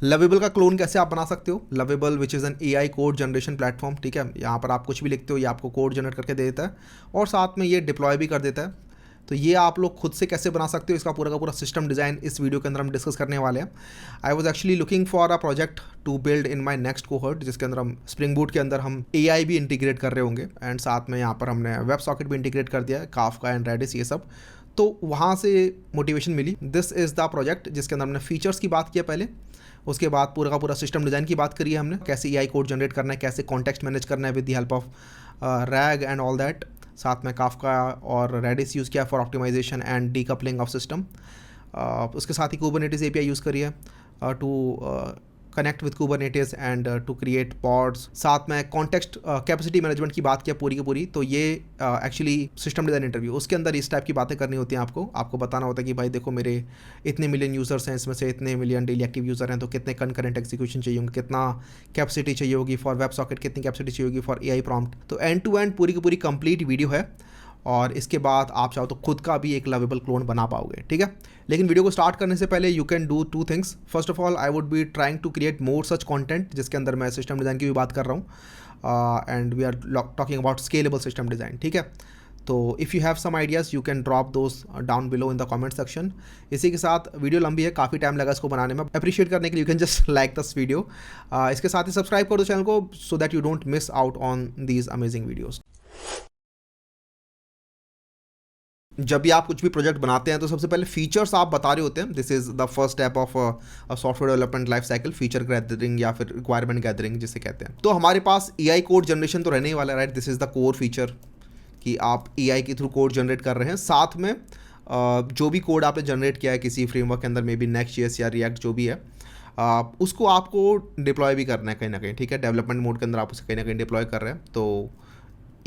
Lovable का clone कैसे आप बना सकते हो? Lovable which is an AI code generation platform, ठीक है। यहाँ पर आप कुछ भी लिखते हो, ये आपको कोड जनरेट करके दे देता है और साथ में ये डिप्लॉय भी कर देता है। तो ये आप लोग खुद से कैसे बना सकते हो, इसका पूरा का पूरा सिस्टम डिज़ाइन इस वीडियो के अंदर हम डिस्कस करने वाले हैं। I was actually looking for a project to build in my next cohort, जिसके अंदर हम स्प्रिंग बूट के अंदर हम एआई भी इंटीग्रेट कर रहे होंगे एंड साथ में यहाँ पर हमने वेब सॉकेट भी इंटीग्रेट कर दिया है, काफका एंड रेडिस ये सब। तो वहाँ से मोटिवेशन मिली। दिस इज़ द प्रोजेक्ट जिसके अंदर हमने फीचर्स की बात किया पहले, उसके बाद पूरा का पूरा सिस्टम डिज़ाइन की बात करी है हमने, कैसे एआई कोड जनरेट करना है, कैसे कॉन्टेक्स्ट मैनेज करना है with the help of RAG and all that. साथ में काफका और रेडिस यूज़ किया for optimization and decoupling of system. उसके साथ ही कुबरनेटिस एपीआई यूज़ करी है to connect with Kubernetes and to create pods. साथ में कॉन्टेक्स्ट कैपेसिटी मैनेजमेंट की बात किया पूरी की पूरी। तो ये एक्चुअली सिस्टम डिज़ाइन इंटरव्यू, उसके अंदर इस टाइप की बातें करनी होती हैं। आपको बताना होता है कि भाई देखो मेरे इतने मिलियन यूज़र्स हैं, इसमें से इतने मिलियन डेली एक्टिव यूज़र हैं, तो कितने कनकरेंट एग्जीक्यूशन चाहिए होंगे, कितना कैपेसिटी चाहिए होगी फॉर वेब सॉकेट, कितनी कैपेसिटी चाहिए होगी फॉर एआई प्रॉम्प्ट। तो एंड टू एंड पूरी की पूरी कंप्लीट वीडियो है और इसके बाद आप चाहो तो खुद का भी एक लवेबल क्लोन बना पाओगे, ठीक है। लेकिन वीडियो को स्टार्ट करने से पहले you can do two things. First of all I would be trying to create more such content, जिसके अंदर मैं सिस्टम डिज़ाइन की भी बात कर रहा हूँ and we are talking about scalable system design, ठीक है। तो if you have some ideas you can drop those down below in the comment section. इसी के साथ वीडियो लंबी है, काफ़ी टाइम लगा इसको बनाने में, अप्रिशिएट करने के लिए you can just like this video. इसके साथ ही सब्सक्राइब कर दो चैनल को so that you don't miss out on these amazing videos. जब भी आप कुछ भी प्रोजेक्ट बनाते हैं तो सबसे पहले फीचर्स आप बता रहे होते हैं। This is the first step of software development life cycle, feature gathering या फिर रिक्वायरमेंट गैदरिंग जिसे कहते हैं। तो हमारे पास एआई कोड जनरेशन तो रहने ही वाला है, right. This is the core feature कि आप एआई के थ्रू कोड जनरेट कर रहे हैं। साथ में जो भी कोड आपने जनरेट किया है किसी फ्रेमवर्क के अंदर, मे बी नेक्स्ट.जेएस या रिएक्ट जो भी है, उसको आपको डिप्लॉय भी करना है कहीं ना कहीं, ठीक है। डेवलपमेंट मोड के अंदर आप उसे कहीं ना कहीं डिप्लॉय कर रहे हैं, तो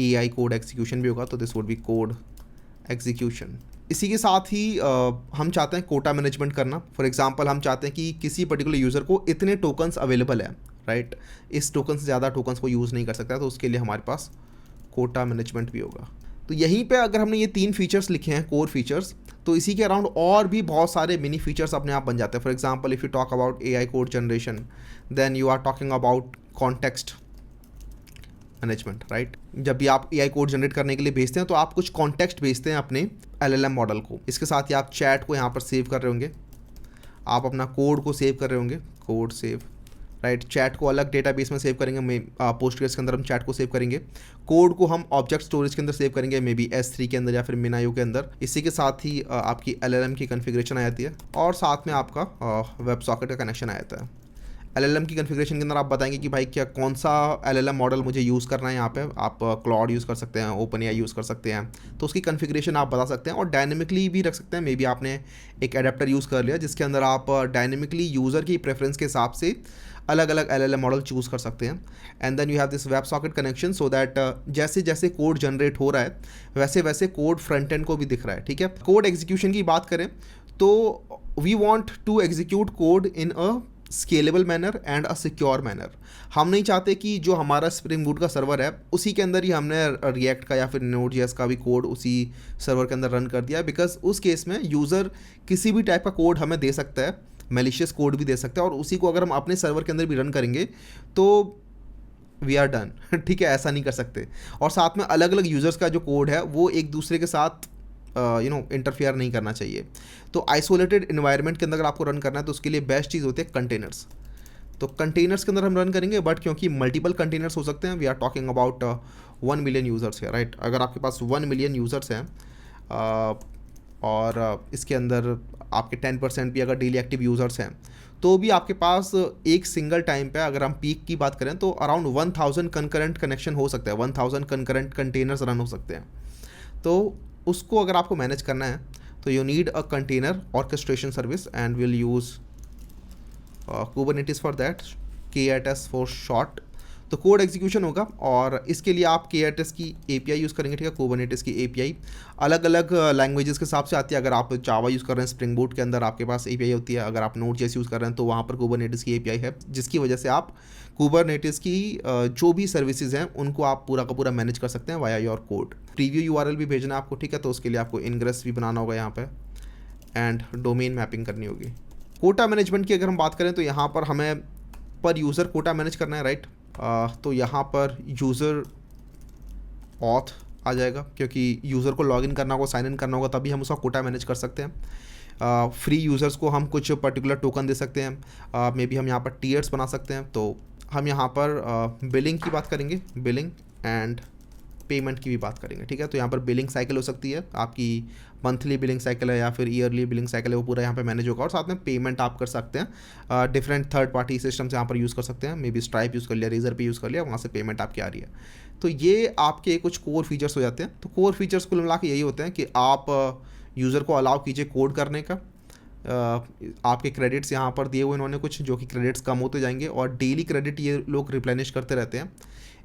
एआई कोड एग्जीक्यूशन भी होगा। तो this would B code execution. इसी के साथ ही हम चाहते हैं कोटा मैनेजमेंट करना। फॉर एग्जांपल हम चाहते हैं कि किसी पर्टिकुलर यूज़र को इतने टोकन्स अवेलेबल है, राइट, इस टोकन से ज़्यादा टोकन्स को यूज़ नहीं कर सकता, तो उसके लिए हमारे पास कोटा मैनेजमेंट भी होगा। तो यहीं पे अगर हमने ये 3 फीचर्स लिखे हैं कोर फीचर्स, तो इसी के अराउंड और भी बहुत सारे मिनी फीचर्स अपने आप बन जाते हैं। For example if you talk about AI code generation, then you are talking about context management, right. जब भी आप एआई कोड जनरेट करने के लिए भेजते हैं तो आप कुछ कॉन्टेक्स्ट भेजते हैं अपने एलएलएम मॉडल को। इसके साथ ही आप चैट को यहाँ पर सेव कर रहे होंगे, आप अपना कोड को सेव कर रहे होंगे, कोड सेव, राइट। चैट को अलग डेटाबेस में सेव करेंगे, पोस्टग्रेस के अंदर हम चैट को सेव करेंगे, कोड को हम ऑब्जेक्ट स्टोरेज के अंदर सेव करेंगे, मे बी S3 के अंदर या फिर मिनायो के अंदर। इसी के साथ ही आपकी एलएलएम की कन्फिग्रेशन आ जाती है और साथ में आपका वेब सॉकेट का कनेक्शन आ जाता है। एलएलएम की कॉन्फ़िगरेशन के अंदर आप बताएंगे कि भाई क्या कौन सा एलएलएम मॉडल मुझे यूज़ करना है। यहाँ पे आप क्लॉड यूज़ कर सकते हैं, ओपन एआई यूज़ कर सकते हैं, तो उसकी कॉन्फ़िगरेशन आप बता सकते हैं और डायनेमिकली भी रख सकते हैं। मे बी आपने एक एडेप्टर यूज़ कर लिया जिसके अंदर आप डायनेमिकली यूज़र की प्रेफरेंस के हिसाब से अलग अलग एलएलएम मॉडल चूज़ कर सकते हैं। And then you have this web socket connection so that जैसे जैसे कोड जनरेट हो रहा है वैसे वैसे कोड फ्रंट एंड को भी दिख रहा है, ठीक है। कोड एग्जीक्यूशन की बात करें तो we want to execute code in a scalable manner and a secure manner. हम नहीं चाहते कि जो हमारा स्प्रिंग बूट का सर्वर है उसी के अंदर ही हमने रिएक्ट का या फिर नोड.जेएस का भी कोड उसी सर्वर के अंदर रन कर दिया, बिकॉज उस केस में यूज़र किसी भी टाइप का कोड हमें दे सकता है, मैलिशियस कोड भी दे सकता है, और उसी को अगर हम अपने सर्वर के अंदर भी रन करेंगे तो वी आर डन, ठीक है। ऐसा नहीं कर सकते। और साथ में अलग अलग यूज़र्स का जो कोड है वो एक दूसरे के साथ इंटरफेयर नहीं करना चाहिए। तो आइसोलेटेड इन्वायरमेंट के अंदर अगर आपको रन करना है तो उसके लिए बेस्ट चीज़ होती है कंटेनर्स। तो कंटेनर्स के अंदर हम रन करेंगे, बट क्योंकि मल्टीपल कंटेनर्स हो सकते हैं, we are talking about 1 million users है, राइट। अगर आपके पास 1 मिलियन यूज़र्स हैं और इसके अंदर आपके 10% भी अगर डेली एक्टिव यूज़र्स हैं, तो भी आपके पास एक सिंगल टाइम पे अगर हम पीक की बात करें तो अराउंड 1000 कंकरेंट कनेक्शन हो सकता है, 1000 कंकरेंट कंटेनर्स रन हो सकते हैं। तो उसको अगर आपको मैनेज करना है तो you need a container orchestration service and will use Kubernetes for that, KATS for short. तो कोड एग्जीक्यूशन होगा और इसके लिए आप KATS की API यूज़ करेंगे, ठीक है। कुबरनेटिस की API अलग अलग लैंग्वेजेस के हिसाब से आती है। अगर आप जावा यूज़ कर रहे हैं स्प्रिंग बूट के अंदर आपके पास API होती है, अगर आप नोड.जेएस यूज़ कर रहे हैं तो वहाँ पर कुबरनेटिस की API है, जिसकी वजह से आप कुबरनेटिस की जो भी सर्विसेज हैं उनको आप पूरा का पूरा मैनेज कर सकते हैं via your code. Preview URL भी भेजना है आपको, ठीक है। तो उसके लिए आपको इनग्रेस भी बनाना होगा यहाँ पे एंड डोमेन मैपिंग करनी होगी कोटा मैनेजमेंट की अगर हम बात करें तो यहाँ पर हमें पर यूज़र कोटा मैनेज करना है, राइट। तो यहाँ पर यूज़र ऑथ आ जाएगा, क्योंकि यूज़र को लॉगिन करना होगा, साइन इन करना होगा, तभी हम उसका कोटा मैनेज कर सकते हैं। फ्री यूज़र्स को हम कुछ पर्टिकुलर टोकन दे सकते हैं, मे बी हम यहाँ पर टीयर्स बना सकते हैं। तो हम यहाँ पर बिलिंग की बात करेंगे, बिलिंग एंड पेमेंट की भी बात करेंगे, ठीक है। तो यहाँ पर बिलिंग साइकिल हो सकती है, आपकी मंथली बिलिंग साइकिल है या फिर ईयरली बिलिंग साइकिल है, वो पूरा यहाँ पे मैनेज होगा। और साथ में पेमेंट आप कर सकते हैं, डिफरेंट थर्ड पार्टी सिस्टम्स यहाँ पर यूज़ कर सकते हैं, मे बी स्ट्राइप यूज़ कर लिया, रेजर पे यूज़ कर लिया, वहाँ से पेमेंट आपकी आ रही है। तो ये आपके कुछ कोर फीचर्स हो जाते हैं। तो कोर फीचर्स कुल मिला के यही होते हैं कि आप यूज़र को अलाउ कीजिए कोड करने का। आपके क्रेडिट्स यहाँ पर दिए हुए इन्होंने कुछ, जो कि क्रेडिट्स कम होते जाएंगे और डेली क्रेडिट ये लोग रिप्लेनिश करते रहते हैं।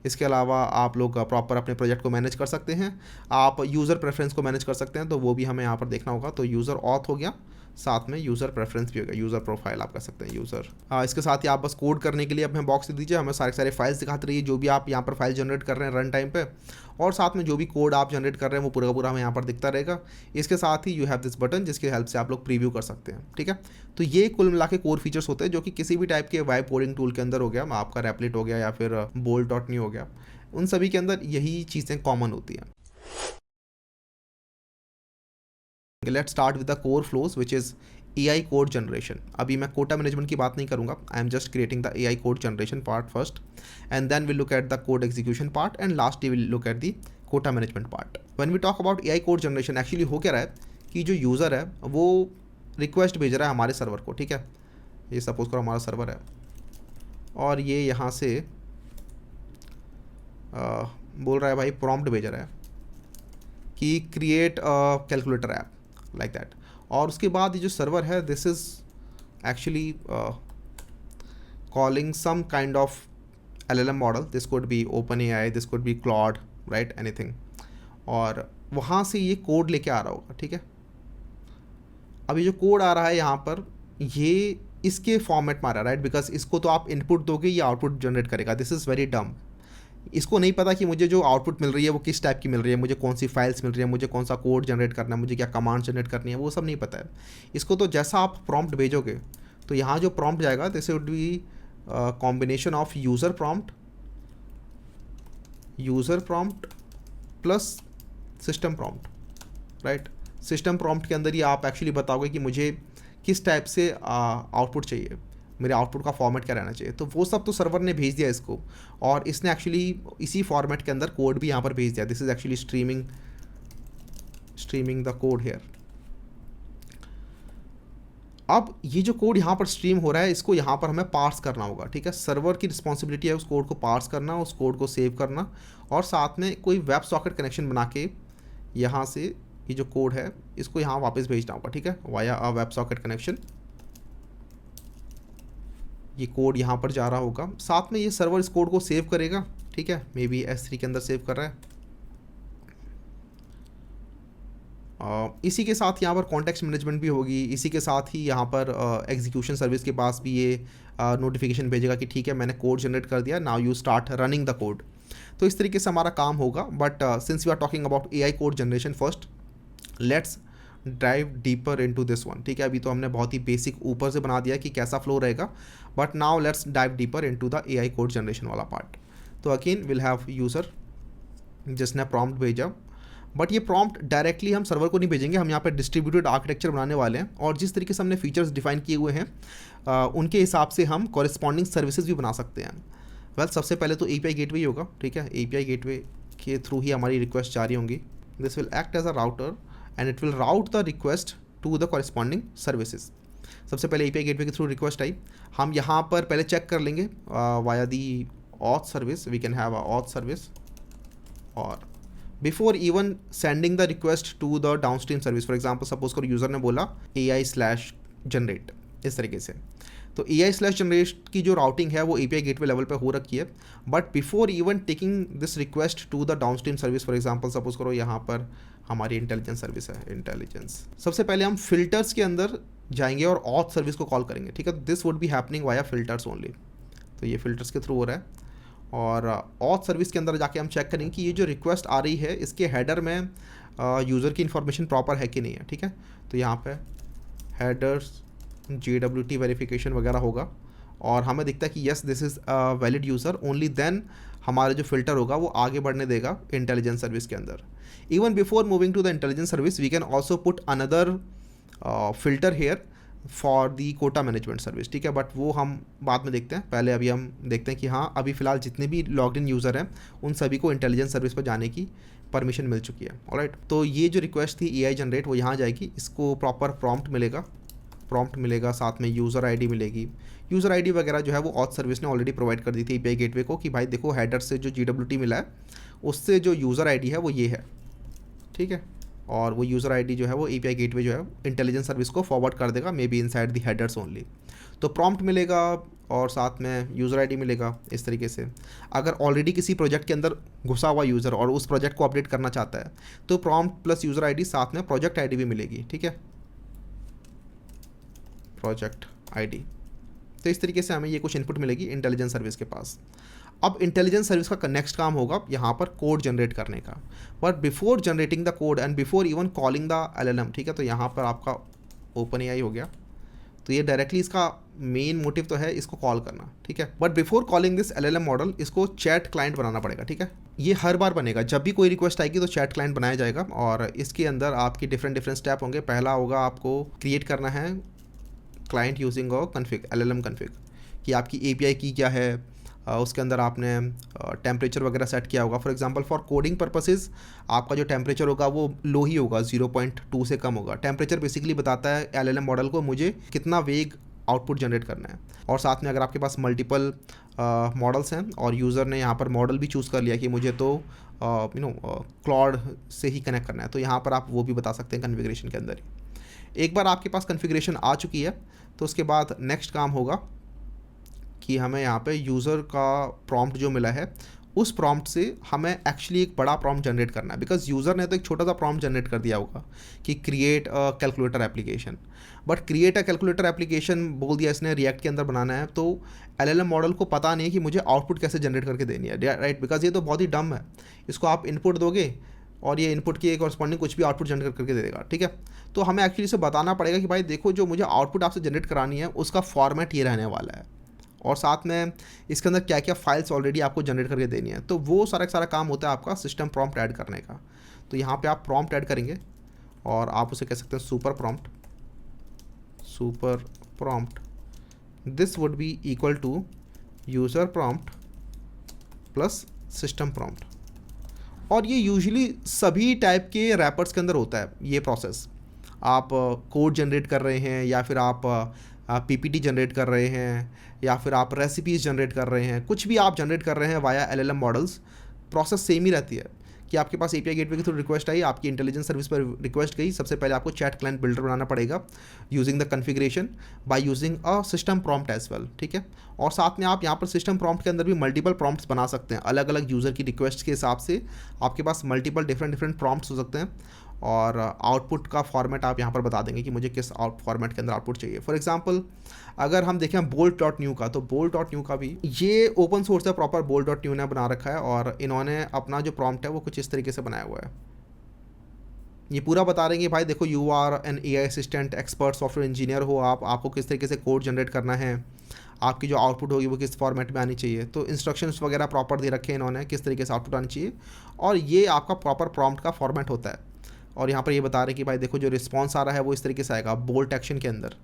इसके अलावा आप लोग प्रॉपर अपने प्रोजेक्ट को मैनेज कर सकते हैं, आप यूज़र प्रेफरेंस को मैनेज कर सकते हैं, तो वो भी हमें यहाँ पर देखना होगा। तो यूज़र ऑथ हो गया, साथ में यूज़र प्रेफरेंस भी हो गया, यूज़र प्रोफाइल आप कर सकते हैं यूज़र। इसके साथ ही आप बस कोड करने के लिए अपने बॉक्स दे दीजिए, हमें सारे फाइल्स दिखाते रहिए जो भी आप यहाँ पर फाइल जनरेट कर रहे हैं रन टाइम पे, और साथ में जो भी कोड आप जनरेट कर रहे हैं वो पूरा का पूरा हमें यहाँ पर दिखता रहेगा। इसके साथ ही यू हैव दिस बटन जिसकी हेल्प से आप लोग प्रीव्यू कर सकते हैं, ठीक है। तो ये कुल मिला के कोर फीचर्स होते हैं जो कि किसी भी टाइप के वाइब कोडिंग टूल के अंदर हो गया, आपका रैपलेट हो गया या फिर bolt.me हो गया, उन सभी के अंदर यही चीज़ें कॉमन होती हैं। Let's start with the core flows which is AI code generation. अभी मैं कोटा मैनेजमेंट की बात नहीं करूंगा, I am just creating the AI code generation part first, and then will look at the code execution part, and last will look at the quota management part. When we talk about AI code generation, actually हो क्या रहा है कि जो user है वो request भेज रहा है हमारे सर्वर को, ठीक है। ये सपोज करो हमारा सर्वर है और ये यहाँ से बोल रहा है भाई, प्रॉम्प्ट भेज रहा है कि create calculator app like that. और उसके बाद ये जो सर्वर है this is actually calling some kind of LLM model, this could be OpenAI, this could be Claude, right, anything. और वहाँ से ये कोड लेके आ रहा होगा, ठीक है। अभी जो कोड आ रहा है यहाँ पर ये इसके फॉर्मेट में आ रहा है, राइट, बिकॉज इसको तो आप इनपुट दोगे, ये आउटपुट जनरेट करेगा। दिस इज़ वेरी डम। इसको नहीं पता कि मुझे जो आउटपुट मिल रही है वो किस टाइप की मिल रही है, मुझे कौन सी फाइल्स मिल रही है, मुझे कौन सा कोड जनरेट करना है, मुझे क्या कमांड जनरेट करनी है, वो सब नहीं पता है इसको। तो जैसा आप प्रॉम्प्ट भेजोगे तो यहाँ जो प्रॉम्प्ट जाएगा this would B combination of user prompt plus system prompt, right. System prompt के अंदर ही आप एक्चुअली बताओगे कि मुझे किस टाइप से आउटपुट चाहिए, मेरे आउटपुट का फॉर्मेट क्या रहना चाहिए। तो वो सब तो सर्वर ने भेज दिया इसको, और इसने एक्चुअली इसी फॉर्मेट के अंदर कोड भी यहाँ पर भेज दिया। This is actually streaming the code here. अब ये जो कोड यहाँ पर स्ट्रीम हो रहा है इसको यहाँ पर हमें पार्स करना होगा, ठीक है। सर्वर की रिस्पॉन्सिबिलिटी है उस कोड को पार्स करना, उस कोड को सेव करना, और साथ में कोई वेब सॉकेट कनेक्शन बना के यहाँ से ये जो कोड है इसको यहाँ वापस भेजना होगा, ठीक है, via a web socket connection. ये कोड यहाँ पर जा रहा होगा, साथ में ये सर्वर इस कोड को सेव करेगा, ठीक है, मे बी S3 के अंदर सेव कर रहा है। इसी के साथ यहाँ पर कॉन्टेक्स्ट मैनेजमेंट भी होगी, इसी के साथ ही यहाँ पर एग्जीक्यूशन सर्विस के पास भी ये नोटिफिकेशन भेजेगा कि ठीक है मैंने कोड जनरेट कर दिया, now you start running the code. तो इस तरीके से हमारा काम होगा। But since we are talking about AI code generation first, let's drive deeper into this one, ठीक है। अभी तो हमने बहुत ही बेसिक ऊपर से बना दिया कि कैसा फ्लो रहेगा, but now let's dive deeper into the AI code generation वाला पार्ट। तो अगेन विल हैव यूज़र जिसने प्रॉम्प्ट भेजा, बट ये प्रॉम्प्ट डायरेक्टली हम सर्वर को नहीं भेजेंगे, हम यहाँ पर डिस्ट्रीब्यूटेड आर्किटेक्चर बनाने वाले हैं, और जिस तरीके से हमने फीचर्स डिफाइन किए हुए हैं उनके हिसाब से हम कॉरेस्पॉन्डिंग सर्विसेज भी बना सकते हैं। वेल सबसे पहले तो API गेटवे ही होगा, ठीक है। API गेटवे के थ्रू ही हमारी रिक्वेस्ट जारी होंगी। This will act as a router and it will route the request to the corresponding services. सबसे पहले API गेटवे के थ्रू रिक्वेस्ट आई, हम यहाँ पर पहले चेक कर लेंगे via the auth service, we can have a auth service, और before even sending the request to the downstream service, for example suppose करो यूज़र ने बोला AI/generate इस तरीके से, तो AI/generate की जो राउटिंग है वो API गेटवे लेवल पे हो रखी है। But before even taking this request to the downstream service, for example suppose करो यहाँ पर हमारी इंटेलिजेंस सर्विस है, इंटेलिजेंस, सबसे पहले हम फिल्टर्स के अंदर जाएंगे और ऑथ सर्विस को कॉल करेंगे, ठीक है। This would be happening via filters only, तो ये फिल्टर्स के थ्रू हो रहा है। और ऑथ सर्विस के अंदर जाके हम चेक करेंगे कि ये जो रिक्वेस्ट आ रही है इसके हेडर में यूज़र की इन्फॉर्मेशन प्रॉपर है कि नहीं है, ठीक है। तो यहाँ पे हेडर्स JWT वेरिफिकेशन वगैरह होगा और हमें दिखता है कि yes this is a valid user, only then हमारा जो फ़िल्टर होगा वो आगे बढ़ने देगा इंटेलिजेंस सर्विस के अंदर. Even before moving to the intelligence service we can also put another filter here for the quota management service. ठीक है, बट वो हम बाद में देखते हैं. पहले अभी हम देखते हैं कि हाँ अभी फ़िलहाल जितने भी लॉग्ड इन यूज़र हैं उन सभी को इंटेलिजेंस सर्विस पर जाने की परमिशन मिल चुकी है. ऑलराइट, तो ये जो रिक्वेस्ट थी AI जनरेट वो यहाँ जाएगी. इसको प्रॉपर प्रॉम्प्ट मिलेगा, साथ में यूज़र आईडी मिलेगी. यूज़र आईडी वगैरह जो है वो ऑथ सर्विस ने ऑलरेडी प्रोवाइड कर दी थी API गेटवे को कि भाई देखो हेडर से जो JWT मिला है उससे जो यूज़र आईडी है वो ये है. ठीक है, और वो यूज़र आईडी जो है वो API गेटवे जो है इंटेलिजेंस सर्विस को फॉरवर्ड कर देगा, may be inside the headers only. तो प्रॉम्प्ट मिलेगा और साथ में यूज़र आईडी मिलेगा. इस तरीके से अगर ऑलरेडी किसी प्रोजेक्ट के अंदर घुसा हुआ यूज़र और उस प्रोजेक्ट को अपडेट करना चाहता है तो प्रॉम्प्ट प्लस यूज़र आईडी साथ में प्रोजेक्ट आईडी भी मिलेगी. ठीक है, प्रोजेक्ट आईडी. तो इस तरीके से हमें ये कुछ इनपुट मिलेगी इंटेलिजेंस सर्विस के पास. अब इंटेलिजेंस सर्विस का नेक्स्ट काम होगा यहाँ पर कोड जनरेट करने का. But before generating the code and before even calling the LLM, ठीक है, तो यहाँ पर आपका OpenAI हो गया. तो ये डायरेक्टली इसका मेन मोटिव तो है इसको कॉल करना. ठीक है, but before calling this LLM model इसको चैट क्लाइंट बनाना पड़ेगा. ठीक है, ये हर बार बनेगा जब भी कोई रिक्वेस्ट आएगी तो चैट क्लाइंट बनाया जाएगा और इसके अंदर आपकी डिफरेंट स्टेप होंगे. पहला होगा आपको क्रिएट करना है client using config LLM config कि आपकी API की क्या है. उसके अंदर आपने टेम्परेचर वगैरह सेट किया होगा. For example for coding purposes आपका जो टेम्परेचर होगा वो लो ही होगा, 0.2 से कम होगा. टेम्परेचर बेसिकली बताता है LLM मॉडल को मुझे कितना वेग आउटपुट जनरेट करना है. और साथ में अगर आपके पास मल्टीपल मॉडल्स हैं और यूज़र ने यहाँ पर मॉडल भी चूज़ कर लिया कि मुझे तो क्लॉड से ही कनेक्ट करना है, तो यहाँ पर आप वो भी बता सकते हैं कन्फिग्रेशन के अंदर ही. एक बार आपके पास कन्फिग्रेशन आ चुकी है तो उसके बाद नेक्स्ट काम होगा कि हमें यहाँ पे यूज़र का प्रॉम्प्ट जो मिला है उस प्रॉम्प्ट से हमें एक्चुअली एक बड़ा प्रॉम्प्ट जनरेट करना है. बिकॉज यूज़र ने तो एक छोटा सा प्रॉम्प्ट जनरेट कर दिया होगा कि create a calculator application, but create a calculator application बोल दिया इसने रिएक्ट के अंदर बनाना है. तो LLM मॉडल को पता नहीं है कि मुझे आउटपुट कैसे जनरेट करके देनी है. राइट, बिकॉज ये तो बहुत ही डम है. इसको आप इनपुट दोगे और ये इनपुट की कॉरस्पॉन्डिंग कुछ भी आउटपुट जनरेट करके दे देगा. ठीक है, तो हमें एक्चुअली इसे बताना पड़ेगा कि भाई देखो जो मुझे आउटपुट आपसे जनरेट करानी है उसका फॉर्मेट ये रहने वाला है और साथ में इसके अंदर क्या क्या फाइल्स ऑलरेडी आपको जनरेट करके देनी है. तो वो सारा काम होता है आपका सिस्टम प्रॉम्प्ट ऐड करने का. तो यहाँ पे आप प्रॉम्प्ट ऐड करेंगे और आप उसे कह सकते हैं super prompt. This would be equal to user prompt plus system prompt. और ये यूजुअली सभी टाइप के रैपर्स के अंदर होता है ये प्रोसेस. आप कोड जनरेट कर रहे हैं या फिर आप PPT जनरेट कर रहे हैं या फिर आप रेसिपीज़ जनरेट कर रहे हैं, कुछ भी आप जनरेट कर रहे हैं via LLM models, process same ही रहती है कि आपके पास API गेटवे के थ्रू रिक्वेस्ट आई, आपकी इंटेलिजेंस सर्विस पर रिक्वेस्ट गई. सबसे पहले आपको चैट क्लाइंट बिल्डर बनाना पड़ेगा using the configuration by using a system prompt as well. ठीक है, और साथ में आप यहाँ पर सिस्टम प्रॉम्प्ट के अंदर भी मल्टीपल प्रॉम्प्ट्स बना सकते हैं. अलग अलग यूज़र की रिक्वेस्ट के हिसाब से आपके पास मल्टीपल डिफरेंट प्रॉम्प्ट्स हो सकते हैं और आउटपुट का फॉर्मेट आप यहाँ पर बता देंगे कि मुझे किस फॉर्मेट के अंदर आउटपुट चाहिए. फॉर एग्जांपल अगर हम देखें bolt.new का, तो bolt.new का भी ये ओपन सोर्स है, प्रॉपर bolt.new ने बना रखा है और इन्होंने अपना जो प्रॉम्प्ट है वो कुछ इस तरीके से बनाया हुआ है. ये पूरा बता रहे हैं कि भाई देखो you are an AI assistant expert software engineer हो, आपको किस तरीके से कोड जनरेट करना है, आपकी जो आउटपुट होगी वो किस फॉर्मेट में आनी चाहिए. तो इंस्ट्रक्शंस वगैरह प्रॉपर दे रखे हैं इन्होंने किस तरीके से आउटपुट आनी चाहिए और ये आपका प्रॉपर प्रॉम्प्ट का फॉर्मेट होता है. और यहाँ पर ये बता रहे हैं कि भाई देखो जो रिस्पॉन्स आ रहा है वो इस तरीके से आएगा बोल्ट एक्शन के अंदर.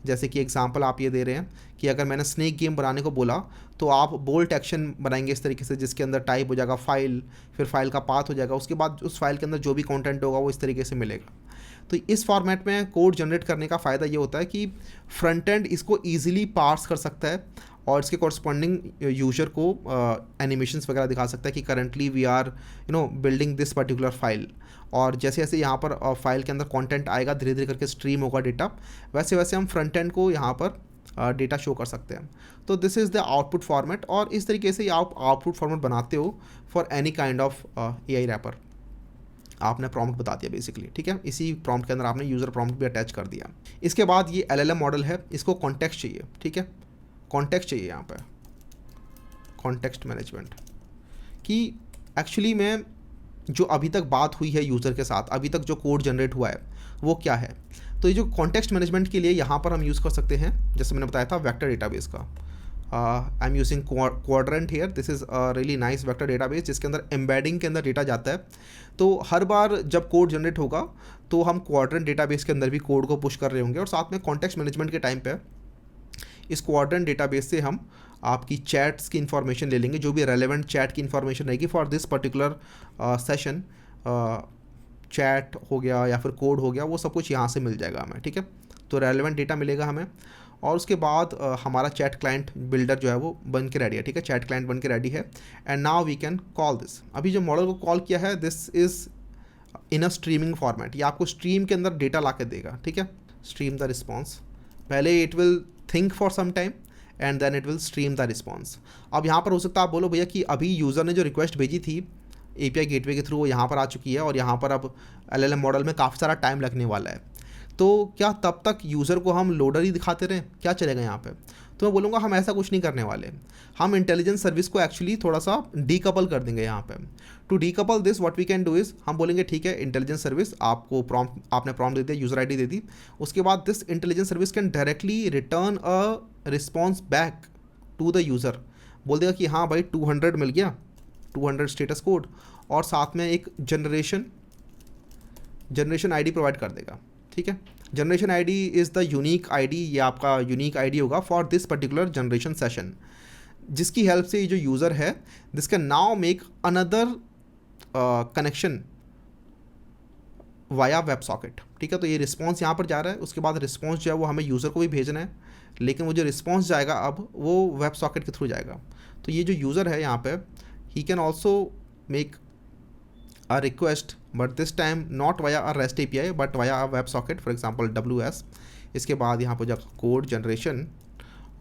जैसे कि एग्जांपल आप ये दे रहे हैं कि अगर मैंने स्नेक गेम बनाने को बोला तो आप बोल्ट एक्शन बनाएंगे इस तरीके से जिसके अंदर टाइप हो जाएगा फाइल, फिर फाइल का पाथ हो जाएगा, उसके बाद उस फाइल के अंदर जो भी कंटेंट होगा वो इस तरीके से मिलेगा. तो इस फॉर्मेट में कोड जनरेट करने का फ़ायदा ये होता है कि फ्रंट एंड इसको ईजिली पार्स कर सकता है और इसके कॉरस्पॉन्डिंग यूजर को एनिमेशंस वगैरह दिखा सकता है कि currently we are building this particular file. और जैसे जैसे यहाँ पर फाइल के अंदर कंटेंट आएगा धीरे धीरे करके स्ट्रीम होगा डेटा, वैसे वैसे हम फ्रंट एंड को यहाँ पर डेटा शो कर सकते हैं. तो this is the output format और इस तरीके से आप आउटपुट फॉर्मेट बनाते हो for any kind of AI wrapper. आपने प्रॉम्प्ट बता दिया बेसिकली. ठीक है, इसी प्रॉम्प्ट के अंदर आपने यूज़र प्रॉम्प्ट भी अटैच कर दिया. इसके बाद ये LLM मॉडल है, इसको कॉन्टेक्स्ट चाहिए. ठीक है, कॉन्टेक्स्ट चाहिए यहाँ पर कॉन्टेक्स्ट मैनेजमेंट कि एक्चुअली में जो अभी तक बात हुई है यूज़र के साथ, अभी तक जो कोड जनरेट हुआ है वो क्या है। तो ये जो कॉन्टेक्स्ट मैनेजमेंट के लिए यहाँ पर हम यूज़ कर सकते हैं, जैसे मैंने बताया था वेक्टर डेटाबेस का। I am using quadrant here, this is a really nice vector database जिसके अंदर एम्बेडिंग के अंदर डेटा जाता है। तो हर बार जब कोड जनरेट होगा तो हम क्वाड्रेंट डेटाबेस के अंदर भी कोड को पुश कर रहे होंगे, और साथ में कॉन्टेक्स्ट मैनेजमेंट के टाइम पे इस क्वाड्रेंट डेटाबेस से हम आपकी चैट्स की इन्फॉर्मेशन ले लेंगे, जो भी रेलेवेंट चैट की इन्फॉर्मेशन रहेगी for this particular session, chat हो गया या फिर कोड हो गया, वो सब कुछ यहाँ से मिल जाएगा हमें, ठीक है। तो रेलेवेंट डेटा मिलेगा हमें, और उसके बाद हमारा चैट क्लाइंट बिल्डर जो है वो बन के रेडी है, ठीक है। चैट क्लाइंट बन के रेडी है, and now we can call this. अभी जो मॉडल को कॉल किया है, this is in a streaming format, ये आपको स्ट्रीम के अंदर डेटा ला के देगा, ठीक है। स्ट्रीम द रिस्पॉन्स, पहले it will think for some time and then it will stream the response. अब यहाँ पर हो सकता है आप बोलो भैया कि अभी यूज़र ने जो रिक्वेस्ट भेजी थी API गेटवे के थ्रू, वो यहाँ पर आ चुकी है, और यहाँ पर अब LLM मॉडल में काफ़ी सारा टाइम लगने वाला है, तो क्या तब तक यूज़र को हम लोडर ही दिखाते रहें, क्या चलेगा यहाँ पे? तो मैं बोलूँगा हम ऐसा कुछ नहीं करने वाले, हम इंटेलिजेंस सर्विस को एक्चुअली थोड़ा सा डीकपल कर देंगे यहाँ पे। To decouple this what we can do is, हम बोलेंगे ठीक है इंटेलिजेंस सर्विस आपको आपने प्रॉम्प्ट दे दिया, यूज़र ID दे दी, उसके बाद this intelligence service can directly return a response back to the user, बोल देगा कि हाँ भाई 200 मिल गया, 200 स्टेटस कोड, और साथ में एक जनरेशन ID प्रोवाइड कर देगा, ठीक है। Generation ID is the unique ID, ये आपका यूनिक ID होगा for this particular generation session, जिसकी हेल्प से ये जो यूज़र है this can now make another connection via web socket, ठीक है। तो ये रिस्पॉन्स यहाँ पर जा रहा है, उसके बाद रिस्पॉन्स जो है वो हमें यूज़र को भी भेजना है, लेकिन वो जो रिस्पॉन्स जाएगा अब वो वेब सॉकेट के थ्रू जाएगा। तो ये जो यूज़र है यहाँ पे, he can also make a request but this time not via a REST API but via a web socket, for example WS। इसके बाद यहाँ पर जाकर कोड जनरेशन,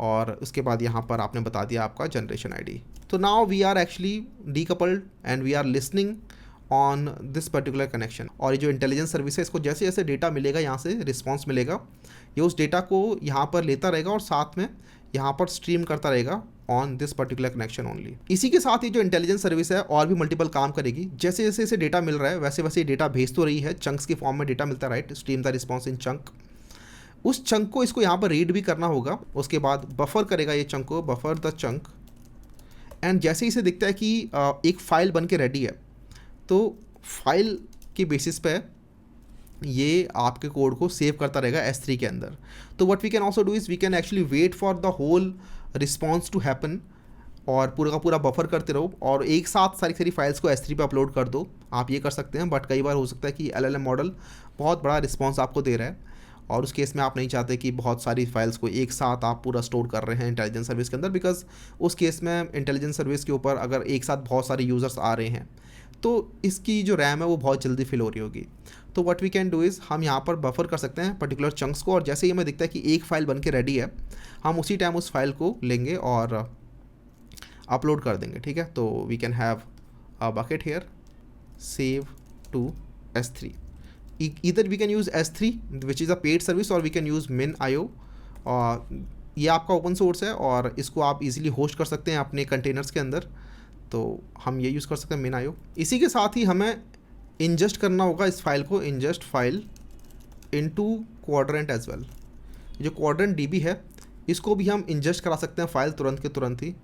और उसके बाद यहाँ पर आपने बता दिया आपका जनरेशन ID। तो now we are actually decoupled and we are listening on this particular connection. और ये जो इंटेलिजेंस सर्विस है, इसको जैसे जैसे डेटा मिलेगा, यहाँ से रिस्पॉन्स मिलेगा, ये उस डेटा को यहाँ पर लेता रहेगा और साथ में यहाँ पर स्ट्रीम करता रहेगा on this particular connection only. इसी के साथ ये जो इंटेलिजेंस सर्विस है और भी मल्टीपल काम करेगी, जैसे जैसे इसे डेटा मिल रहा है वैसे वैसे डेटा भेज तो रही है, चंक्स की फॉर्म में डेटा मिलता है, right, stream the response in chunk. उस चंक को इसको यहाँ पर रीड भी करना होगा, उसके बाद बफर करेगा ये चंक को, बफर द चंक, एंड जैसे इसे दिखता है कि एक फ़ाइल बन के रेडी है, तो फाइल के बेसिस पे ये आपके कोड को सेव करता रहेगा S3 के अंदर। तो what we can also do is we can actually wait for the whole response to happen, और पूरा का पूरा बफर करते रहो और एक साथ सारी सारी फाइल्स को S3 पे अपलोड कर दो, आप ये कर सकते हैं। बट कई बार हो सकता है कि LLM मॉडल बहुत बड़ा रिस्पॉन्स आपको दे रहा है, और उस केस में आप नहीं चाहते कि बहुत सारी फाइल्स को एक साथ आप पूरा स्टोर कर रहे हैं इंटेलिजेंस सर्विस के अंदर, बिकॉज उस केस में इंटेलिजेंस सर्विस के ऊपर अगर एक साथ बहुत सारे यूज़र्स आ रहे हैं तो इसकी जो रैम है वो बहुत जल्दी फिल हो रही होगी। तो what we can do is हम यहाँ पर बफर कर सकते हैं पर्टिकुलर चंक्स को, और जैसे ही हमें दिखता है कि एक फ़ाइल बन के रेडी है, हम उसी टाइम उस फाइल को लेंगे और अपलोड कर देंगे, ठीक है। तो we can have a bucket here, save to S3। Either we can use S3 which is a paid service, और वी कैन यूज़ MinIO, और ये आपका ओपन सोर्स है और इसको आप इजीली होस्ट कर सकते हैं अपने कंटेनर्स के अंदर, तो हम ये यूज़ कर सकते हैं MinIO। इसी के साथ ही हमें इंजेस्ट करना होगा इस फाइल को, ingest file into Qdrant as well. जो क्वाड्रेंट DB है इसको भी हम इंजेस्ट करा सकते हैं फाइल तुरंत के तुरंत ही।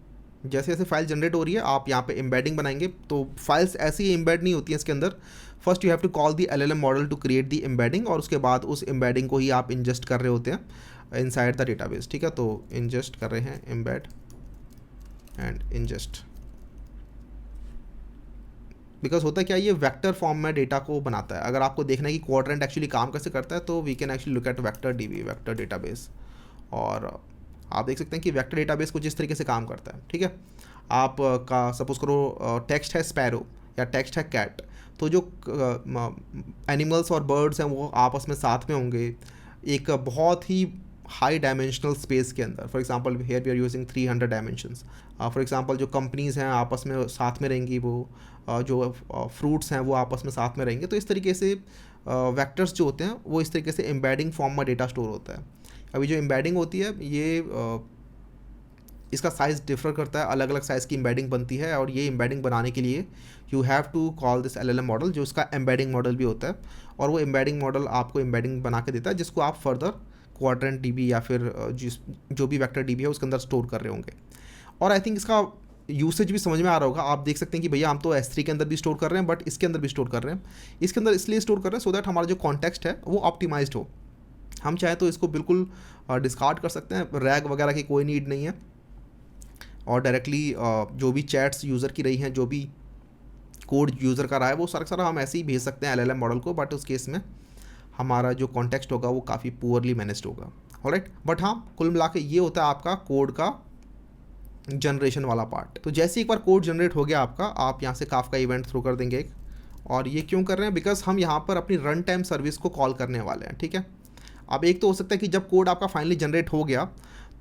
जैसे जैसे फाइल जनरेट हो रही है आप यहाँ पे एम्बेडिंग बनाएंगे, तो फाइल्स ऐसे ही एम्बेड नहीं होती हैं इसके अंदर। First you have to call the LLM model to create the embedding, और उसके बाद उस एम्बेडिंग को ही आप इंजेस्ट कर रहे होते हैं इनसाइड द डेटाबेस, ठीक है। तो इंजेस्ट कर रहे हैं एम्बेड एंड इंजेस्ट, बिकॉज होता है क्या, ये वेक्टर फॉर्म में डेटा को बनाता है। अगर आपको देखना है कि क्वाड्रेंट एक्चुअली काम कैसे करता है, तो we can actually look at vector DB, vector database, और आप देख सकते हैं कि वेक्टर डेटाबेस कुछ इस तरीके से काम करता है, ठीक है। आप का सपोज करो टेक्स्ट है स्पैरो या टेक्स्ट है कैट, तो जो एनिमल्स और बर्ड्स हैं वो आपस में साथ में होंगे एक बहुत ही हाई डायमेंशनल स्पेस के अंदर। For example here we are using 300 dimensions. For example जो कंपनीज़ हैं आपस में साथ में रहेंगी, वो जो फ्रूट्स हैं वो आपस में साथ में रहेंगे। तो इस तरीके से वेक्टर्स जो होते हैं वो इस तरीके से एम्बेडिंग फॉर्म में डेटा स्टोर होता है। अभी जो एम्बेडिंग होती है ये इसका साइज़ डिफर करता है, अलग अलग साइज़ की एम्बेडिंग बनती है, और ये एम्बेडिंग बनाने के लिए you have to call this LLM model, जो उसका एम्बेडिंग मॉडल भी होता है, और वो एम्बेडिंग मॉडल आपको एम्बेडिंग बना के देता है, जिसको आप फर्दर क्वाड्रेंट DB या फिर जो भी वेक्टर DB है उसके अंदर स्टोर कर रहे होंगे। और आई थिंक इसका यूसेज भी समझ में आ रहा होगा। आप देख सकते हैं कि भैया हम तो S3 के अंदर भी स्टोर कर रहे हैं, बट इसके अंदर भी स्टोर कर रहे हैं। इसके अंदर इसलिए स्टोर कर रहे हैं सो दैट हमारा जो कॉन्टेक्स्ट है वो ऑप्टिमाइज्ड हो। हम चाहे तो इसको बिल्कुल डिस्कार्ड कर सकते हैं, रैग वगैरह की कोई नीड नहीं है, और डायरेक्टली जो भी चैट्स यूज़र की रही हैं, जो भी कोड यूज़र का रहा है, वो सारा हम ऐसे ही भेज सकते हैं LLM मॉडल को, बट उस केस में हमारा जो कॉन्टेक्स्ट होगा वो काफ़ी पुअरली मैनेज्ड होगा। ऑलराइट, बट हाँ, कुल मिला के ये होता है आपका कोड का जनरेशन वाला पार्ट। तो जैसे एक बार कोड जनरेट हो गया आपका, आप यहाँ से काफका इवेंट थ्रो कर देंगे एक, और ये क्यों कर रहे हैं, बिकॉज हम यहाँ पर अपनी रन टाइम सर्विस को कॉल करने वाले हैं। ठीक है, अब एक तो हो सकता है कि जब कोड आपका फाइनली जनरेट हो गया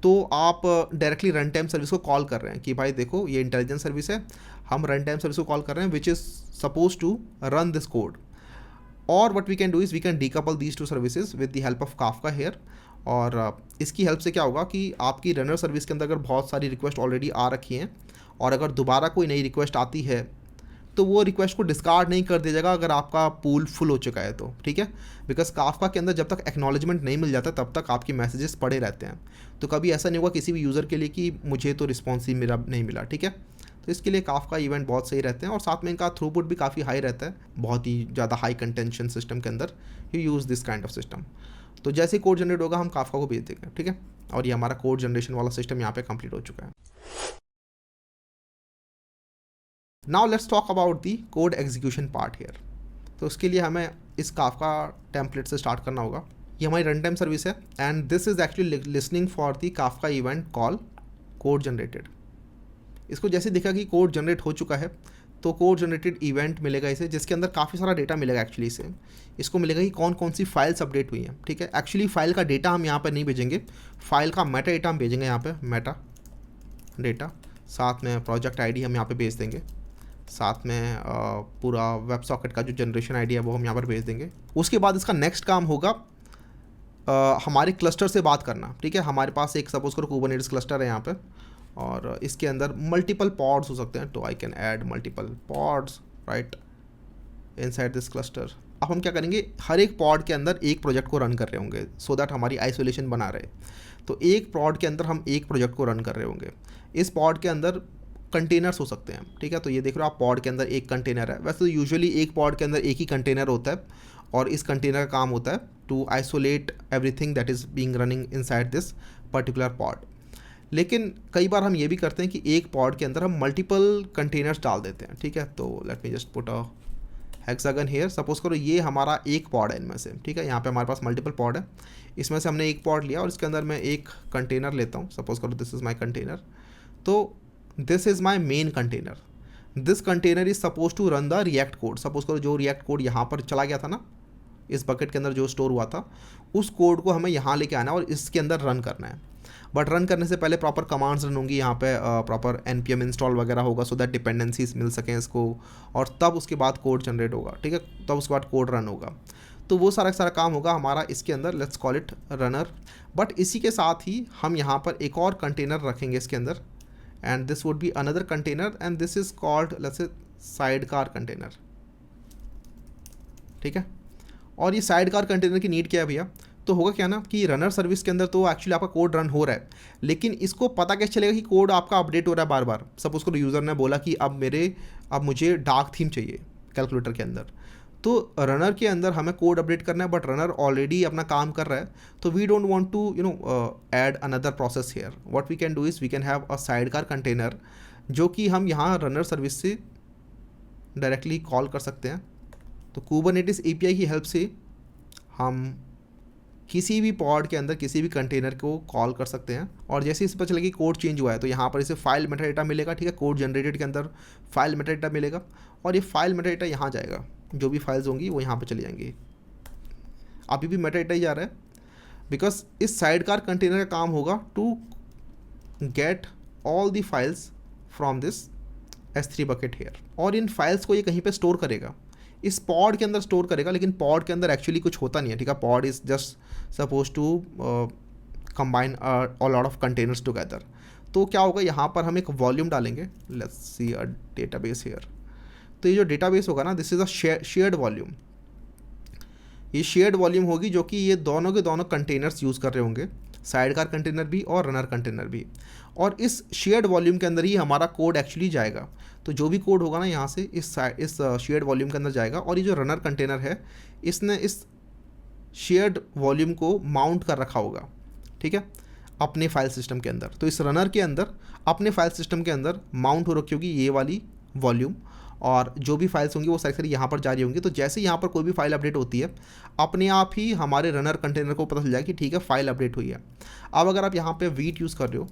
तो आप डायरेक्टली रन टाइम सर्विस को कॉल कर रहे हैं कि भाई देखो ये इंटेलिजेंस सर्विस है, हम रन टाइम सर्विस को कॉल कर रहे हैं which is suppose to run this code, और what we can do is we can decouple these two services with the help of Kafka here. और इसकी हेल्प से क्या होगा कि आपकी रनर सर्विस के अंदर अगर बहुत सारी रिक्वेस्ट ऑलरेडी आ रखी हैं, और अगर दोबारा कोई नई रिक्वेस्ट आती है तो वो रिक्वेस्ट को डिस्कार्ड नहीं कर दिया जाएगा अगर आपका पूल फुल हो चुका है तो। ठीक है, बिकॉज काफका के अंदर जब तक एक्नॉलेजमेंट नहीं मिल जाता तब तक आपके मैसेजेस पड़े रहते हैं, तो कभी ऐसा नहीं होगा किसी भी यूज़र के लिए कि मुझे तो रिस्पॉन्स ही मेरा नहीं मिला। ठीक है, तो इसके लिए काफका इवेंट बहुत सही रहते हैं, और साथ में इनका थ्रूपुट भी काफ़ी हाई रहता है, बहुत ही ज़्यादा हाई कंटेंशन सिस्टम के अंदर you use this kind of system. तो जैसे कोड जनरेट होगा हम काफका को भेज देंगे। ठीक है, और ये हमारा कोड जनरेशन वाला सिस्टम यहाँ पे कंप्लीट हो चुका है। Now let's talk about the code execution part here. तो उसके लिए हमें इस काफका टेम्पलेट से स्टार्ट करना होगा। ये हमारी रन टाइम सर्विस है, and this is actually listening for the Kafka event call code generated. इसको जैसे देखा कि कोड जनरेट हो चुका है तो कोड जनरेटेड इवेंट मिलेगा इसे, जिसके अंदर काफ़ी सारा डेटा मिलेगा। एक्चुअली इसे इसको मिलेगा कि कौन कौन सी फाइल्स अपडेट हुई हैं। ठीक है, एक्चुअली फाइल का डेटा हम यहाँ पर नहीं भेजेंगे, फाइल का मेटा डेटा हम भेजेंगे यहाँ पे, मेटा डेटा, साथ में प्रोजेक्ट आईडी हम यहाँ पे भेज देंगे, साथ में पूरा वेब सॉकेट का जो जनरेशन आईडी है वो हम यहाँ पर भेज देंगे। उसके बाद इसका नेक्स्ट काम होगा हमारे क्लस्टर से बात करना। ठीक है, हमारे पास एक सपोज करो कुबरनेटिस क्लस्टर है यहाँ पे, और इसके अंदर मल्टीपल पॉड्स हो सकते हैं, तो I can add multiple pods right inside this cluster. अब हम क्या करेंगे, हर एक पॉड के अंदर एक प्रोजेक्ट को रन कर रहे होंगे सो दैट हमारी आइसोलेशन बना रहे। तो एक पॉड के अंदर हम एक प्रोजेक्ट को रन कर रहे होंगे। इस पॉड के अंदर कंटेनर्स हो सकते हैं। ठीक है, तो ये देख रहे हो आप, पॉड के अंदर एक कंटेनर है। वैसे तो यूजुअली एक पॉड के अंदर एक ही कंटेनर होता है, और इस कंटेनर का काम होता है to isolate everything that is being running inside this particular pod. लेकिन कई बार हम ये भी करते हैं कि एक पॉड के अंदर हम मल्टीपल कंटेनर्स डाल देते हैं। ठीक है, तो let me just put a hexagon here. Suppose करो ये हमारा एक पॉड है इनमें से। ठीक है, यहाँ पे हमारे पास मल्टीपल पॉड है, इसमें से हमने एक पॉड लिया और इसके अंदर मैं एक कंटेनर लेता हूँ। सपोज करो दिस इज़ माई कंटेनर, तो this is my main container. This container is suppose to run the React code. Suppose करो जो रिएक्ट कोड यहाँ पर चला गया था ना, इस बकेट के अंदर जो स्टोर हुआ था, उस कोड को हमें यहाँ लेके आना है और इसके अंदर रन करना है। बट रन करने से पहले प्रॉपर कमांड्स रन होंगी, यहाँ पे प्रॉपर npm इंस्टॉल वगैरह होगा सो दैट डिपेंडेंसीज मिल सकें इसको, और तब उसके बाद कोड जनरेट होगा। ठीक है, तब उसके बाद कोड रन होगा। तो वो सारा काम होगा हमारा इसके अंदर, let's call it runner. But इसी के साथ ही हम यहाँ पर एक और कंटेनर रखेंगे इसके अंदर, and this would be another container, and this is called let's say sidecar container. ठीक है, और ये साइडकार कंटेनर की नीड क्या है भैया, तो होगा क्या ना कि रनर सर्विस के अंदर तो एक्चुअली आपका कोड रन हो रहा है, लेकिन इसको पता कैसे चलेगा कि कोड आपका अपडेट हो रहा है बार बार। सपोज करो यूज़र ने बोला कि अब मुझे डार्क थीम चाहिए कैलकुलेटर के अंदर, तो रनर के अंदर हमें कोड अपडेट करना है, बट रनर ऑलरेडी अपना काम कर रहा है, तो we don't want to add another process here. What we can do is we can have a sidecar container, जो कि हम यहाँ रनर सर्विस से डायरेक्टली कॉल कर सकते हैं। तो कुबरनेटिस API की हेल्प से हम किसी भी पॉड के अंदर किसी भी कंटेनर को कॉल कर सकते हैं, और जैसे इस पर चले कि कोड चेंज हुआ है तो यहाँ पर इसे फाइल मेटाडेटा मिलेगा। ठीक है, कोड जनरेटेड के अंदर फाइल मेटाडेटा मिलेगा, और ये फाइल मेटाडेटा यहाँ जाएगा, जो भी फाइल्स होंगी वो यहाँ पर चली जाएंगी। अभी भी मेटाडेटा ही जा रहा है, बिकॉज इस साइडकार कंटेनर का काम होगा to get all the files from this S3 bucket here, और इन फाइल्स को ये कहीं पर स्टोर करेगा, इस पॉड के अंदर स्टोर करेगा। लेकिन पॉड के अंदर एक्चुअली कुछ होता नहीं है। ठीक है, pod is just suppose to combine a lot of containers together. तो क्या होगा, यहाँ पर हम एक वॉल्यूम डालेंगे, let's see a database here. तो ये जो डेटाबेस होगा ना, this is a shared volume. ये शेयर्ड वॉल्यूम होगी जो कि ये दोनों के दोनों कंटेनर्स यूज़ कर रहे होंगे, साइडकार कंटेनर भी और रनर कंटेनर भी। और इस शेयर्ड वॉल्यूम के अंदर ही हमारा कोड एक्चुअली जाएगा। तो जो भी कोड होगा ना यहाँ से इस शेयर्ड वॉल्यूम के अंदर जाएगा। और ये जो रनर कंटेनर है, इसने इस शेयर्ड वॉल्यूम को माउंट कर रखा होगा, ठीक है, अपने फाइल सिस्टम के अंदर। तो इस रनर के अंदर अपने फाइल सिस्टम के अंदर माउंट हो रखी होगी ये वाली वॉल्यूम, और जो भी फाइल्स होंगी वो सारी यहाँ पर जारी होंगी। तो जैसे यहाँ पर कोई भी फाइल अपडेट होती है, अपने आप ही हमारे रनर कंटेनर को पता चल जाएगा कि ठीक है फाइल अपडेट हुई है। अब अगर आप यहाँ पे वीट यूज़ कर रहे हो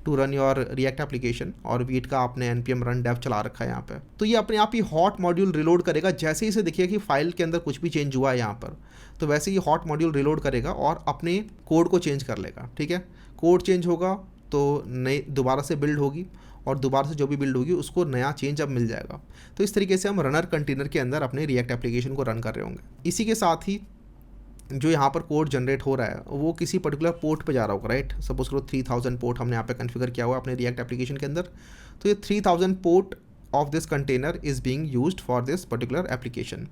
to run your React application, और वीट का आपने npm रन डेव चला रखा है यहाँ पे, तो ये अपने आप ही हॉट मॉड्यूल रिलोड करेगा। जैसे ही इसे देखिएगा कि फाइल के अंदर कुछ भी चेंज हुआ है यहाँ पर, तो वैसे ही हॉट मॉड्यूल रिलोड करेगा और अपने कोड को चेंज कर लेगा, ठीक है। कोड चेंज होगा तो नई दोबारा से बिल्ड होगी, और दोबारा से जो भी बिल्ड होगी उसको नया चेंज अब मिल जाएगा। तो इस तरीके से हम रनर कंटेनर के अंदर अपने रिएक्ट एप्लीकेशन को रन कर रहे होंगे। इसी के साथ ही जो यहाँ पर कोड जनरेट हो रहा है वो किसी पर्टिकुलर पोर्ट पे जा रहा होगा, राइट। सपोज करो 3000 पोर्ट हमने यहाँ पे कॉन्फ़िगर किया हुआ है अपने रिएक्ट एप्लीकेशन के अंदर। तो ये 3000 port of this container is being used for this particular application.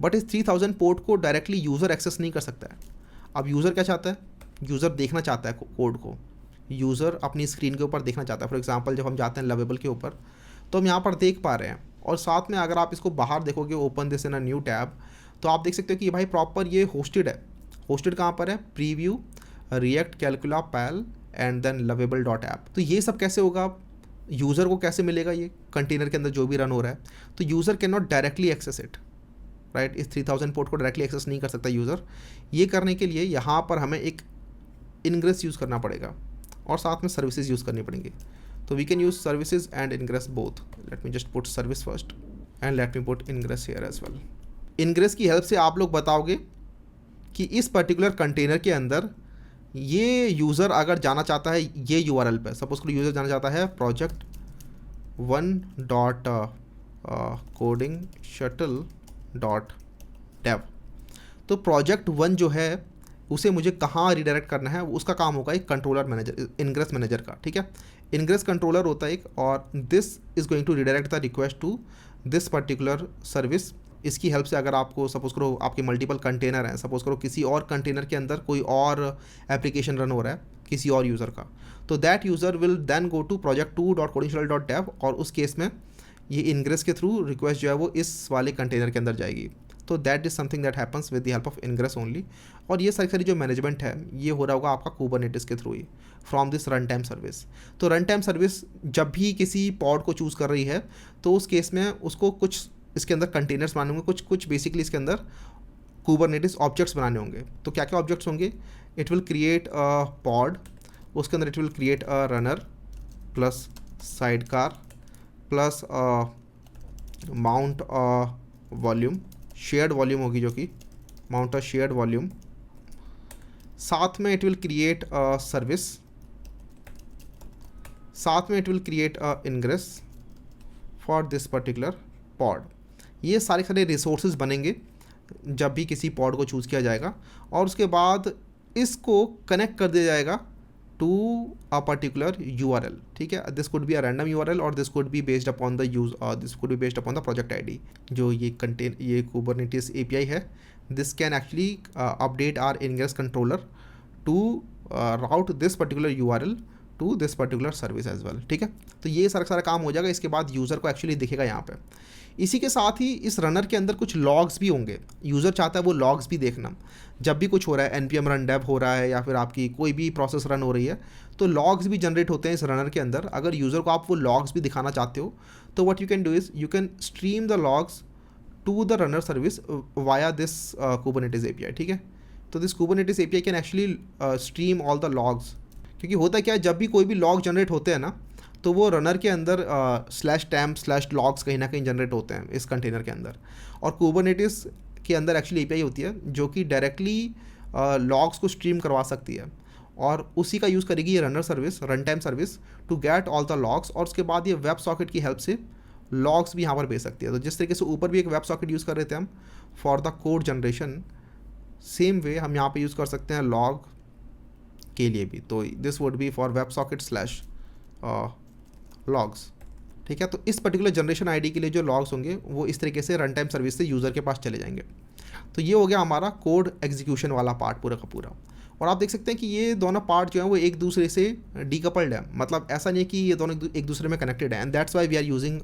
But इस 3000 पोर्ट को डायरेक्टली यूज़र एक्सेस नहीं कर सकता है। अब यूज़र क्या चाहता है, यूज़र देखना चाहता है कोड को, यूज़र अपनी स्क्रीन के ऊपर देखना चाहता है। फॉर एग्जांपल जब हम जाते हैं लवेबल के ऊपर, तो हम यहाँ पर देख पा रहे हैं। और साथ में अगर आप इसको बाहर देखोगे, open this in a new tab, तो आप देख सकते हो कि भाई प्रॉपर ये होस्टेड है। होस्टेड कहाँ पर है, प्रीव्यू, रिएक्ट, कैलकुला, पैल and then lovable dot app. तो ये सब कैसे होगा, यूज़र को कैसे मिलेगा ये कंटेनर के अंदर जो भी रन हो रहा है। तो user can not directly access it, right. इस 3000 पोर्ट को डायरेक्टली एक्सेस नहीं कर सकता यूज़र। ये करने के लिए यहाँ पर हमें एक इनग्रेस यूज़ करना पड़ेगा और साथ में सर्विसेज यूज़ करनी पड़ेंगी। तो we can use services and ingress both. Let me just put service first and let me put ingress here as well. Ingress की हेल्प से आप लोग बताओगे कि इस पर्टिकुलर कंटेनर के अंदर ये यूज़र अगर जाना चाहता है ये URL पे, सपोज करो यूज़र जाना चाहता है project1.codingshuttle.dev। तो project1 जो है उसे मुझे कहाँ रिडायरेक्ट करना है, उसका काम होगा एक कंट्रोलर मैनेजर, इनग्रेस मैनेजर का, ठीक है। इनग्रेस कंट्रोलर होता है एक, और this is going to redirect the request to this particular service. इसकी हेल्प से अगर आपको सपोज करो आपके मल्टीपल कंटेनर हैं, सपोज करो किसी और कंटेनर के अंदर कोई और एप्लीकेशन रन हो रहा है किसी और यूज़र का, तो that user will then go to project2.codingshuttle.dev, और उस केस में ये इनग्रेस के थ्रू रिक्वेस्ट जो है वो इस वाले कंटेनर के अंदर जाएगी। तो that is something that happens with the help of ingress only. और ये सारी जो मैनेजमेंट है ये हो रहा होगा आपका कुबरनेटिस के through he, from this run time service. तो रन टाइम सर्विस जब भी किसी पॉड को चूज़ कर रही है, तो उस केस में उसको कुछ इसके अंदर कंटेनर्स बनाने होंगे, कुछ बेसिकली इसके अंदर कुबरनेटिस ऑब्जेक्ट्स बनाने होंगे। तो क्या क्या ऑब्जेक्ट्स होंगे, it will create a pod, उसके अंदर it will create a runner plus sidecar plus mount volume, shared volume होगी जो कि माउंट अ शेयर्ड वॉल्यूम। साथ में it will create a service, साथ में it will create a ingress for this particular pod. ये सारे रिसोर्सेज बनेंगे जब भी किसी पॉड को चूज़ किया जाएगा, और उसके बाद इसको कनेक्ट कर दिया जाएगा टू अ पर्टिकुलर URL, ठीक है। This could be a random URL और this could be based upon the use, this could be based upon the project ID। जो ये कुबरनेटिस API है, this can actually update our ingress controller to route this particular URL to this particular service as well, ठीक है। तो ये सारा काम हो जाएगा। इसके बाद यूज़र को एक्चुअली दिखेगा यहाँ पे। इसी के साथ ही इस रनर के अंदर कुछ लॉग्स भी होंगे। यूज़र चाहता है वो लॉग्स भी देखना, जब भी कुछ हो रहा है, npm रन डेव हो रहा है या फिर आपकी कोई भी प्रोसेस रन हो रही है, तो लॉग्स भी जनरेट होते हैं इस रनर के अंदर। अगर यूज़र को आप वो लॉग्स भी दिखाना चाहते हो, तो what you can do is you can stream the logs to the runner service via this Kubernetes API, ठीक है। तो this Kubernetes API can actually stream all the logs, क्योंकि होता क्या है जब भी कोई भी लॉग जनरेट होते हैं ना, तो वो रनर के अंदर /temp/logs कहीं ना कहीं जनरेट होते हैं इस कंटेनर के अंदर। और कुबरनेटिस के अंदर एक्चुअली API होती है जो कि डायरेक्टली लॉग्स को स्ट्रीम करवा सकती है, और उसी का यूज़ करेगी ये runner service, run time service, to get all the logs. और उसके बाद ये वेब सॉकेट की हेल्प से लॉग्स भी यहाँ पर भेज सकती है। तो जिस तरीके से ऊपर भी एक वेब सॉकेट यूज़ कर रहे थे हम for the code generation, same way हम यहाँ पे यूज़ कर सकते हैं लॉग के लिए भी। तो this would B for web socket logs, ठीक है। तो इस पर्टिकुलर जनरेशन आईडी के लिए जो लॉग्स होंगे वो इस तरीके से रन टाइम सर्विस से यूज़र के पास चले जाएंगे। तो ये हो गया हमारा कोड एग्जीक्यूशन वाला पार्ट पूरा का पूरा। और आप देख सकते हैं कि ये दोनों पार्ट जो है वो एक दूसरे से डीकपल्ड है, मतलब ऐसा नहीं है कि ये दोनों एक दूसरे में कनेक्टेड है, and that's why we are using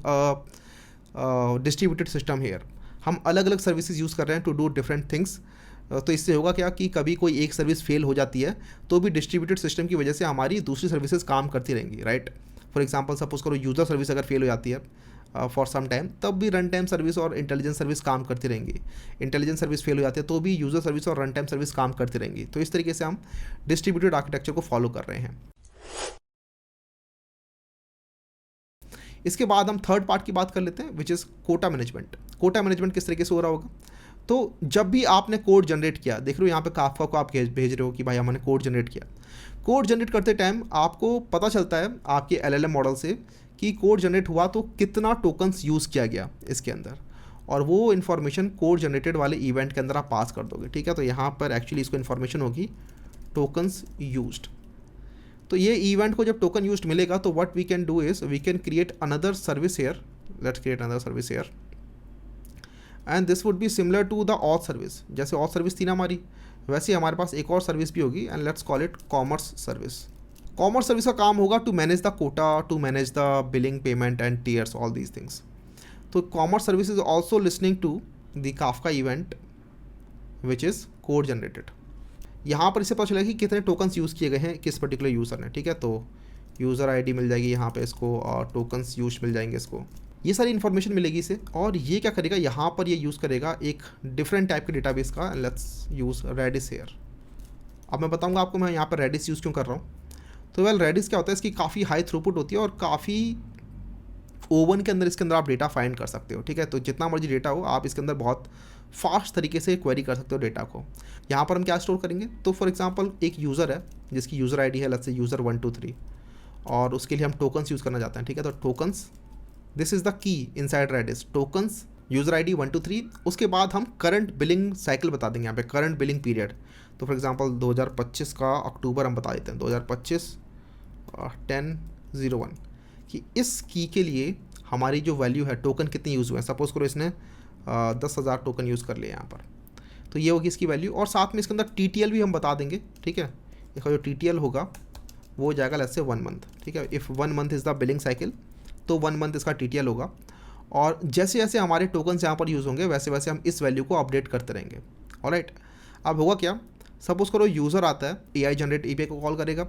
distributed system here. हम अलग अलग सर्विसेज यूज़ कर रहे हैं टू डू डिफरेंट थिंग्स। तो इससे होगा क्या कि कभी कोई एक सर्विस फेल हो जाती है तो भी डिस्ट्रीब्यूटेड सिस्टम की वजह से हमारी दूसरी सर्विसेज काम करती रहेंगी, राइट। फॉर एग्जांपल सपोज करो यूज़र सर्विस अगर फेल हो जाती है फॉर सम टाइम, तब भी रन टाइम सर्विस और इंटेलिजेंस सर्विस काम करती रहेंगी। इंटेलिजेंस सर्विस फेल हो जाती है तो भी यूज़र सर्विस और रन टाइम सर्विस काम करती रहेंगी। तो इस तरीके से हम डिस्ट्रीब्यूटेड आर्किटेक्चर को फॉलो कर रहे हैं। इसके बाद हम थर्ड पार्ट की बात कर लेते हैं, which is quota management. Quota management किस तरीके से हो रहा होगा? तो जब भी आपने कोड जनरेट किया, देख रहे हो यहाँ पे काफका को आप भेज रहे हो कि भाई हमने कोड जनरेट किया। कोड जनरेट करते टाइम आपको पता चलता है आपके LLM मॉडल से कि कोड जनरेट हुआ तो कितना टोकन्स यूज़ किया गया इसके अंदर, और वो इन्फॉर्मेशन कोड जनरेटेड वाले इवेंट के अंदर आप पास कर दोगे, ठीक है। तो यहाँ पर एक्चुअली इसको इन्फॉर्मेशन होगी टोकन्स यूज्ड। तो ये इवेंट को जब टोकन यूज्ड मिलेगा तो what we can do is we can create another service here. Let's create another service here and this would be similar to the auth service. जैसे auth service थी ना हमारी, वैसे हमारे पास एक और सर्विस भी होगी, and let's call it commerce service. Commerce service का काम होगा to manage the quota, to manage the billing, payment and tiers, all these things. तो commerce service is also listening to the Kafka event which is code generated. यहाँ पर इससे पता चलेगा कि कितने टोकन्स यूज़ किए गए हैं किस पर्टिकुलर यूज़र ने, ठीक है। तो यूज़र आईडी मिल जाएगी यहाँ पे इसको, और टोकन्स यूज मिल जाएंगे इसको, ये सारी इन्फॉर्मेशन मिलेगी इसे। और ये क्या करेगा, यहाँ पर ये यूज़ करेगा एक डिफरेंट टाइप के डेटाबेस का। Let's use Redis here. अब मैं बताऊँगा आपको मैं यहाँ पर रेडिस यूज़ क्यों कर रहा हूँ। तो वेल रेडिस क्या होता है, इसकी काफ़ी हाई थ्रूपुट होती है और काफ़ी ओवन के अंदर इसके अंदर आप डेटा फाइंड कर सकते हो, ठीक है। तो जितना मर्जी डेटा हो आप इसके अंदर बहुत फास्ट तरीके से क्वेरी कर सकते हो डेटा को। यहाँ पर हम क्या स्टोर करेंगे, तो फॉर एग्जांपल एक यूज़र है जिसकी यूज़र आईडी है लेट्स से यूज़र 123, और उसके लिए हम टोकन्स यूज़ करना चाहते हैं, ठीक है। तो tokens, this is the key inside Redis, tokens user ID 123। उसके बाद हम करंट बिलिंग साइकिल बता देंगे यहाँ पे, करंट बिलिंग पीरियड। तो फॉर एग्जांपल 2025 का अक्टूबर हम बता देते हैं, 2025 10/01, कि इस की के लिए हमारी जो वैल्यू है, टोकन कितने यूज़ हुए हैं। सपोज करो इसने 10,000 टोकन यूज़ कर लिए यहाँ पर, तो ये होगी इसकी वैल्यू। और साथ में इसके अंदर TTL भी हम बता देंगे, ठीक है। इसका जो TTL होगा वो हो जाएगा लेट्स से 1 मंथ, ठीक है। If 1 month is the billing cycle तो 1 मंथ इसका TTL होगा। और जैसे जैसे हमारे टोकन्स यहाँ पर यूज़ होंगे वैसे वैसे हम इस वैल्यू को अपडेट करते रहेंगे, ऑलराइट। अब होगा क्या, सपोज करो यूज़र आता है, AI जनरेट API को कॉल करेगा,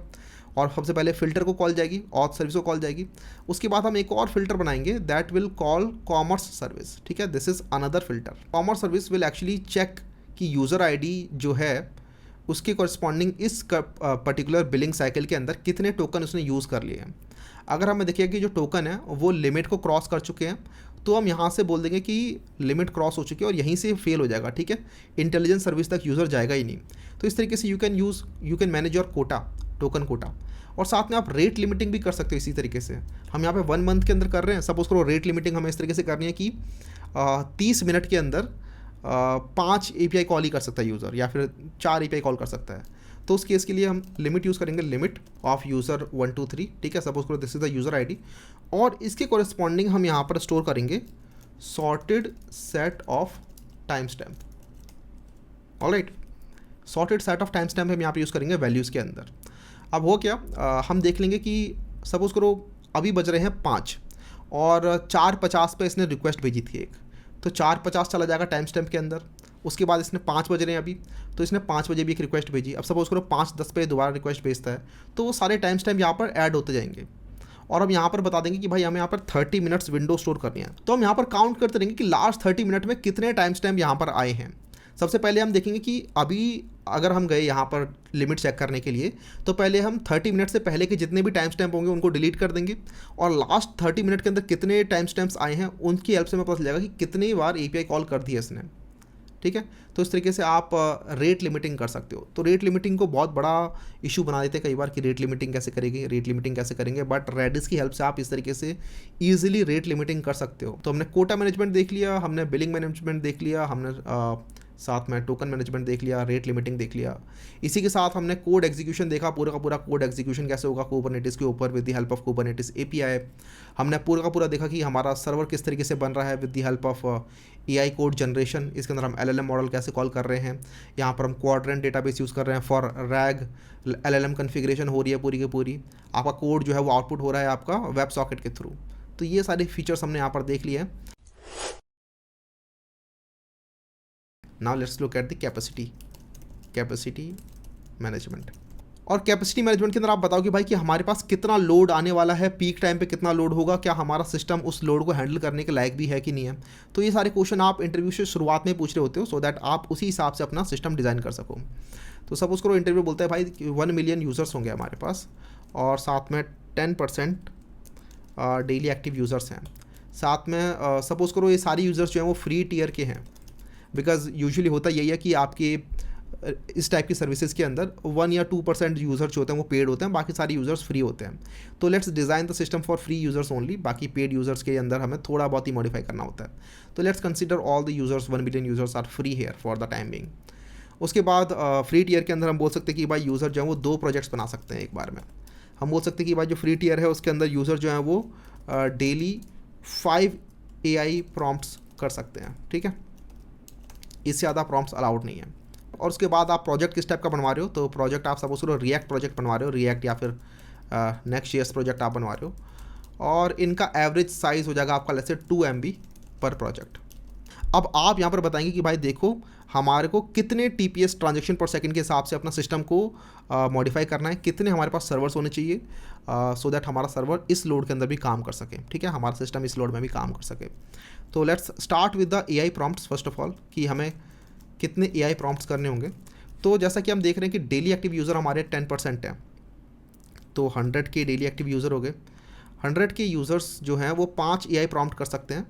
और सबसे पहले फ़िल्टर को कॉल जाएगी, ऑथ सर्विस को कॉल जाएगी। उसके बाद हम एक और फिल्टर बनाएंगे that will call commerce service, ठीक है। This is another filter. Commerce service will actually check कि यूज़र आईडी जो है उसके कॉरस्पॉन्डिंग इस पर्टिकुलर बिलिंग साइकिल के अंदर कितने टोकन उसने यूज़ कर लिए हैं। अगर हमें देखिए कि जो टोकन है वो लिमिट को क्रॉस कर चुके हैं, तो हम यहाँ से बोल देंगे कि लिमिट क्रॉस हो चुकी है और यहीं से फेल हो जाएगा, ठीक है। इंटेलिजेंस सर्विस तक यूज़र जाएगा ही नहीं। तो इस तरीके से you can manage your quota, token quota. और साथ में आप रेट लिमिटिंग भी कर सकते हो इसी तरीके से। हम यहाँ पे 1 मंथ के अंदर कर रहे हैं, सपोज करो रेट लिमिटिंग हमें इस तरीके से करनी है कि 30 मिनट के अंदर 5 API कॉल ही कर सकता है यूज़र, या फिर 4 API कॉल कर सकता है। तो उस केस के लिए हम लिमिट यूज़ करेंगे, लिमिट ऑफ यूज़र 123, ठीक है। सपोज करो this is the user ID, और इसके कॉरस्पॉन्डिंग हम यहाँ पर स्टोर करेंगे sorted set of time stamp, alright. Sorted set of time stamp हम यहाँ पर यूज़ करेंगे वैल्यूज़ के अंदर। अब हो क्या, हम देख लेंगे कि सपोज़ करो अभी बज रहे हैं 5 और 4:50 पे इसने रिक्वेस्ट भेजी थी एक, तो 4:50 चला जाएगा टाइम स्टैम्प के अंदर। उसके बाद इसने 5 बज रहे हैं अभी, तो इसने 5 बजे भी एक रिक्वेस्ट भेजी। अब सपोज़ करो 5:10 पे दोबारा रिक्वेस्ट भेजता है, तो वो सारे टाइम स्टैम्प यहाँ पर ऐड होते जाएंगे। और हम यहाँ पर बता देंगे कि भाई हमें यहाँ पर 30 मिनट्स विंडो स्टोर करनी है। तो हम यहाँ पर काउंट करते रहेंगे कि लास्ट 30 मिनट में कितने टाइम स्टैम्प यहाँ पर आए हैं। सबसे पहले हम देखेंगे कि अभी अगर हम गए यहाँ पर लिमिट चेक करने के लिए, तो पहले हम 30 मिनट से पहले के जितने भी टाइम स्टैम्प होंगे उनको डिलीट कर देंगे, और लास्ट 30 मिनट के अंदर कितने टाइम स्टैम्प्स आए हैं उनकी हेल्प से हमें पता चल जाएगा कि कितनी बार API कॉल कर दी है इसने, ठीक है। तो इस तरीके से आप रेट लिमिटिंग कर सकते हो। तो रेट लिमिटिंग को बहुत बड़ा इशू बना देते हैं कई बार कि रेट लिमिटिंग कैसे करेंगे, रेट लिमिटिंग कैसे करेंगे, बट रेडिस की हेल्प से आप इस तरीके से ईजिली रेट लिमिटिंग कर सकते हो। तो हमने कोटा मैनेजमेंट देख लिया, हमने बिलिंग मैनेजमेंट देख लिया, हमने साथ में टोकन मैनेजमेंट देख लिया, रेट लिमिटिंग देख लिया। इसी के साथ हमने कोड एग्जीक्यूशन देखा, पूरा का पूरा कोड एग्जीक्यूशन कैसे होगा कुबरनेटिस के ऊपर with the help of Kubernetes API. हमने पूरा का पूरा देखा कि हमारा सर्वर किस तरीके से बन रहा है with the help of AI code generation. इसके अंदर हम एलएलएम मॉडल कैसे कॉल कर रहे हैं, यहाँ पर हम क्वाड्रेंट डेटाबेस यूज़ कर रहे हैं फॉर रैग, एलएलएम कन्फिग्रेशन हो रही है पूरी की पूरी, आपका कोड जो है वो आउटपुट हो रहा है आपका वेब सॉकेट के थ्रू। तो ये सारे फीचर्स हमने यहाँ पर देख लिए हैं। Now let's look at the capacity management. और कैपेसिटी मैनेजमेंट के अंदर आप बताओ कि भाई कि हमारे पास कितना लोड आने वाला है, पीक टाइम पे कितना लोड होगा, क्या हमारा सिस्टम उस लोड को हैंडल करने के लायक भी है कि नहीं है। तो ये सारे क्वेश्चन आप इंटरव्यू से शुरुआत में पूछ रहे होते हो सो दैट आप उसी हिसाब से अपना सिस्टम डिज़ाइन कर सको। तो सपोज करो इंटरव्यू बोलता है भाई 1 मिलियन यूज़र्स होंगे हमारे पास और साथ में 10% डेली एक्टिव यूज़र्स हैं। साथ में सपोज़ करो ये सारे यूज़र्स जो हैं वो फ्री टियर के हैं, बिकॉज यूजुअली होता यही है कि आपके इस टाइप की सर्विसेज के अंदर 1 या 2% यूज़र जो होते हैं वो पेड होते हैं, बाकी सारे यूज़र्स फ्री होते हैं। तो let's design the system for free users only, बाकी पेड यूज़र्स के अंदर हमें थोड़ा बहुत ही मॉडिफाई करना होता है। तो let's consider all the users 1 million users are free here for the time being. उसके बाद फ्री टियर के अंदर हम बोल सकते हैं कि भाई यूज़र जो है वो 2 प्रोजेक्ट्स बना सकते हैं एक बार में। हम बोल सकते हैं कि भाई जो फ्री टियर है उसके अंदर यूज़र जो है वो डेली 5 AI प्रॉम्प्ट्स कर सकते हैं, ठीक है, इससे ज़्यादा प्रॉम्प्ट्स अलाउड नहीं है। और उसके बाद आप प्रोजेक्ट किस टाइप का बनवा रहे हो, तो प्रोजेक्ट आप सपोज करो रिएक्ट प्रोजेक्ट बनवा रहे हो, रिएक्ट या फिर नेक्स्ट.js प्रोजेक्ट आप बनवा रहे हो, और इनका एवरेज साइज़ हो जाएगा आपका लेट्स से 2 MB पर प्रोजेक्ट। अब आप यहाँ पर बताएंगे कि भाई देखो हमारे को कितने TPS ट्रांजेक्शन पर सेकंड के हिसाब से अपना सिस्टम को मॉडिफाई करना है, कितने हमारे पास सर्वर्स होने चाहिए सो दैट हमारा सर्वर इस लोड के अंदर भी काम कर सके, ठीक है, हमारा सिस्टम इस लोड में भी काम कर सके। तो let's start with the AI prompts first of all, कि हमें कितने AI प्रॉम्प्ट्स करने होंगे। तो जैसा कि हम देख रहे हैं कि डेली एक्टिव यूज़र हमारे 10% हैं, तो 100 के डेली एक्टिव यूज़र हो गए। 100 के यूज़र्स जो हैं वो 5 AI प्रॉम्प्ट कर सकते हैं,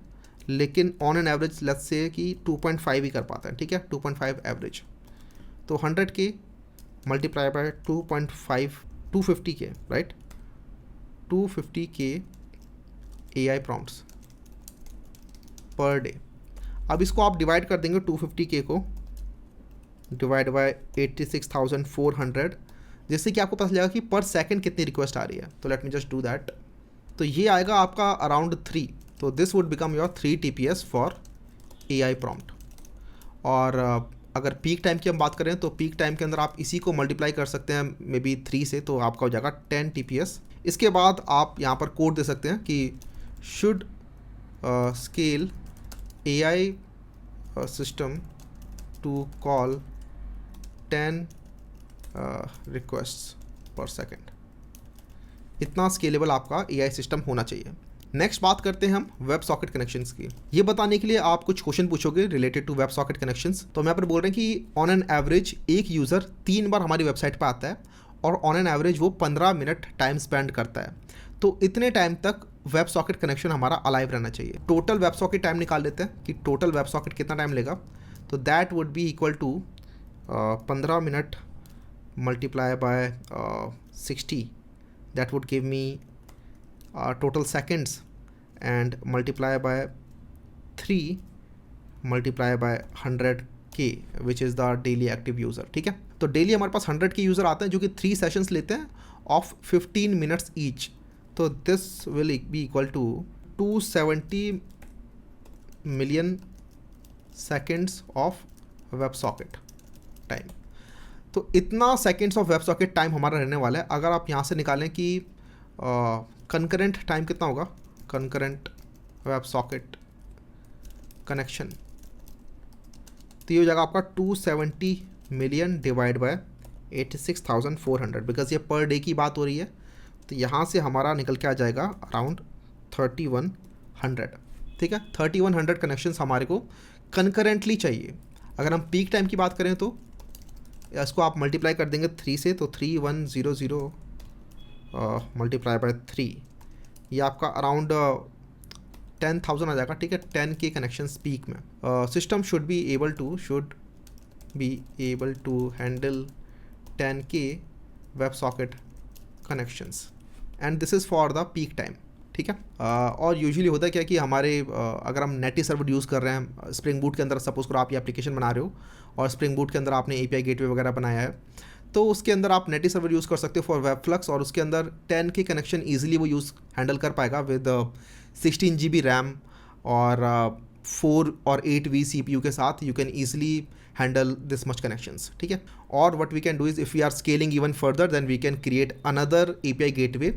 लेकिन on an average let's say कि 2.5 ही कर पाता है, ठीक है, 2.5 एवरेज। तो 100 के मल्टीप्लाई बाय 2.5 250 के, राइट, 250 के AI प्रॉम्प्ट्स पर डे। अब इसको आप डिवाइड कर देंगे 250 के को डिवाइड बाय 86,400, जिससे कि आपको पता चलेगा कि पर सेकंड कितनी रिक्वेस्ट आ रही है। तो let me just do that. तो ये आएगा आपका अराउंड 3, तो this would become your 3 TPS for AI prompt. और अगर पीक टाइम की हम बात करें तो पीक टाइम के अंदर आप इसी को मल्टीप्लाई कर सकते हैं मे बी 3 से, तो आपका हो जाएगा 10 TPS। इसके बाद आप यहाँ पर कोड दे सकते हैं कि should scale AI system to call 10 requests per second। इतना स्केलेबल आपका AI सिस्टम होना चाहिए। नेक्स्ट बात करते हैं हम वेब सॉकेट कनेक्शंस की। ये बताने के लिए आप कुछ क्वेश्चन पूछोगे related to web socket connections. तो हम यहाँ पर बोल रहे हैं कि ऑन एन एवरेज एक यूज़र 3 बार हमारी वेबसाइट पर आता है और ऑन एन एवरेज वो 15 मिनट टाइम स्पेंड करता है। तो इतने टाइम तक वेब सॉकेट कनेक्शन हमारा अलाइव रहना चाहिए। टोटल वेब सॉकेट टाइम निकाल लेते हैं कि टोटल वेब सॉकेट कितना टाइम लेगा। तो that would be equal to 15 minute multiply by 60, that would give me total seconds and multiply by 3 multiply by 100K which is the daily active user, ठीक है। तो डेली हमारे पास 100 के user आते हैं जो कि 3 सेशंस लेते हैं ऑफ 15 मिनट्स ईच। तो this will be equal to 270 million seconds of web socket time. तो इतना seconds of web socket time हमारा रहने वाला है। अगर आप यहाँ से निकालें कि कंकरेंट टाइम कितना होगा, कंकरेंट वेब सॉकेट कनेक्शन, तो ये हो जाएगा आपका 270 मिलियन डिवाइड बाय 86,400, बिकॉज ये पर डे की बात हो रही है। तो यहाँ से हमारा निकल के आ जाएगा अराउंड 3100, ठीक है। 3100 कनेक्शंस हमारे को कंकरेंटली चाहिए। अगर हम पीक टाइम की बात करें तो इसको आप मल्टीप्लाई कर देंगे 3 से, तो 3100 मल्टीप्लाई बाय 3, ये आपका अराउंड 10,000 आ जाएगा, ठीक है, 10K कनेक्शंस पीक में। System should be able to handle 10K web socket connections and this is for the peak time, ठीक है। और यूजुअली होता है क्या कि हमारे अगर हम नेटिव सर्वर यूज़ कर रहे हैं स्प्रिंग बूट के अंदर, सपोज करो आप ये एप्लीकेशन बना रहे हो और स्प्रिंग बूट के अंदर आपने एपीआई गेटवे वगैरह बनाया है, तो उसके अंदर आप नेटिव सर्वर यूज़ कर सकते हो फॉर वेबफ्लक्स, और उसके अंदर 10 के कनेक्शन ईजिली वो हैंडल कर पाएगा विद 16 GB रैम और 4 और 8 V CPU के साथ। You can easily handle this much connections, ठीक है। और what we can do is if we are scaling even further then we can create another API gateway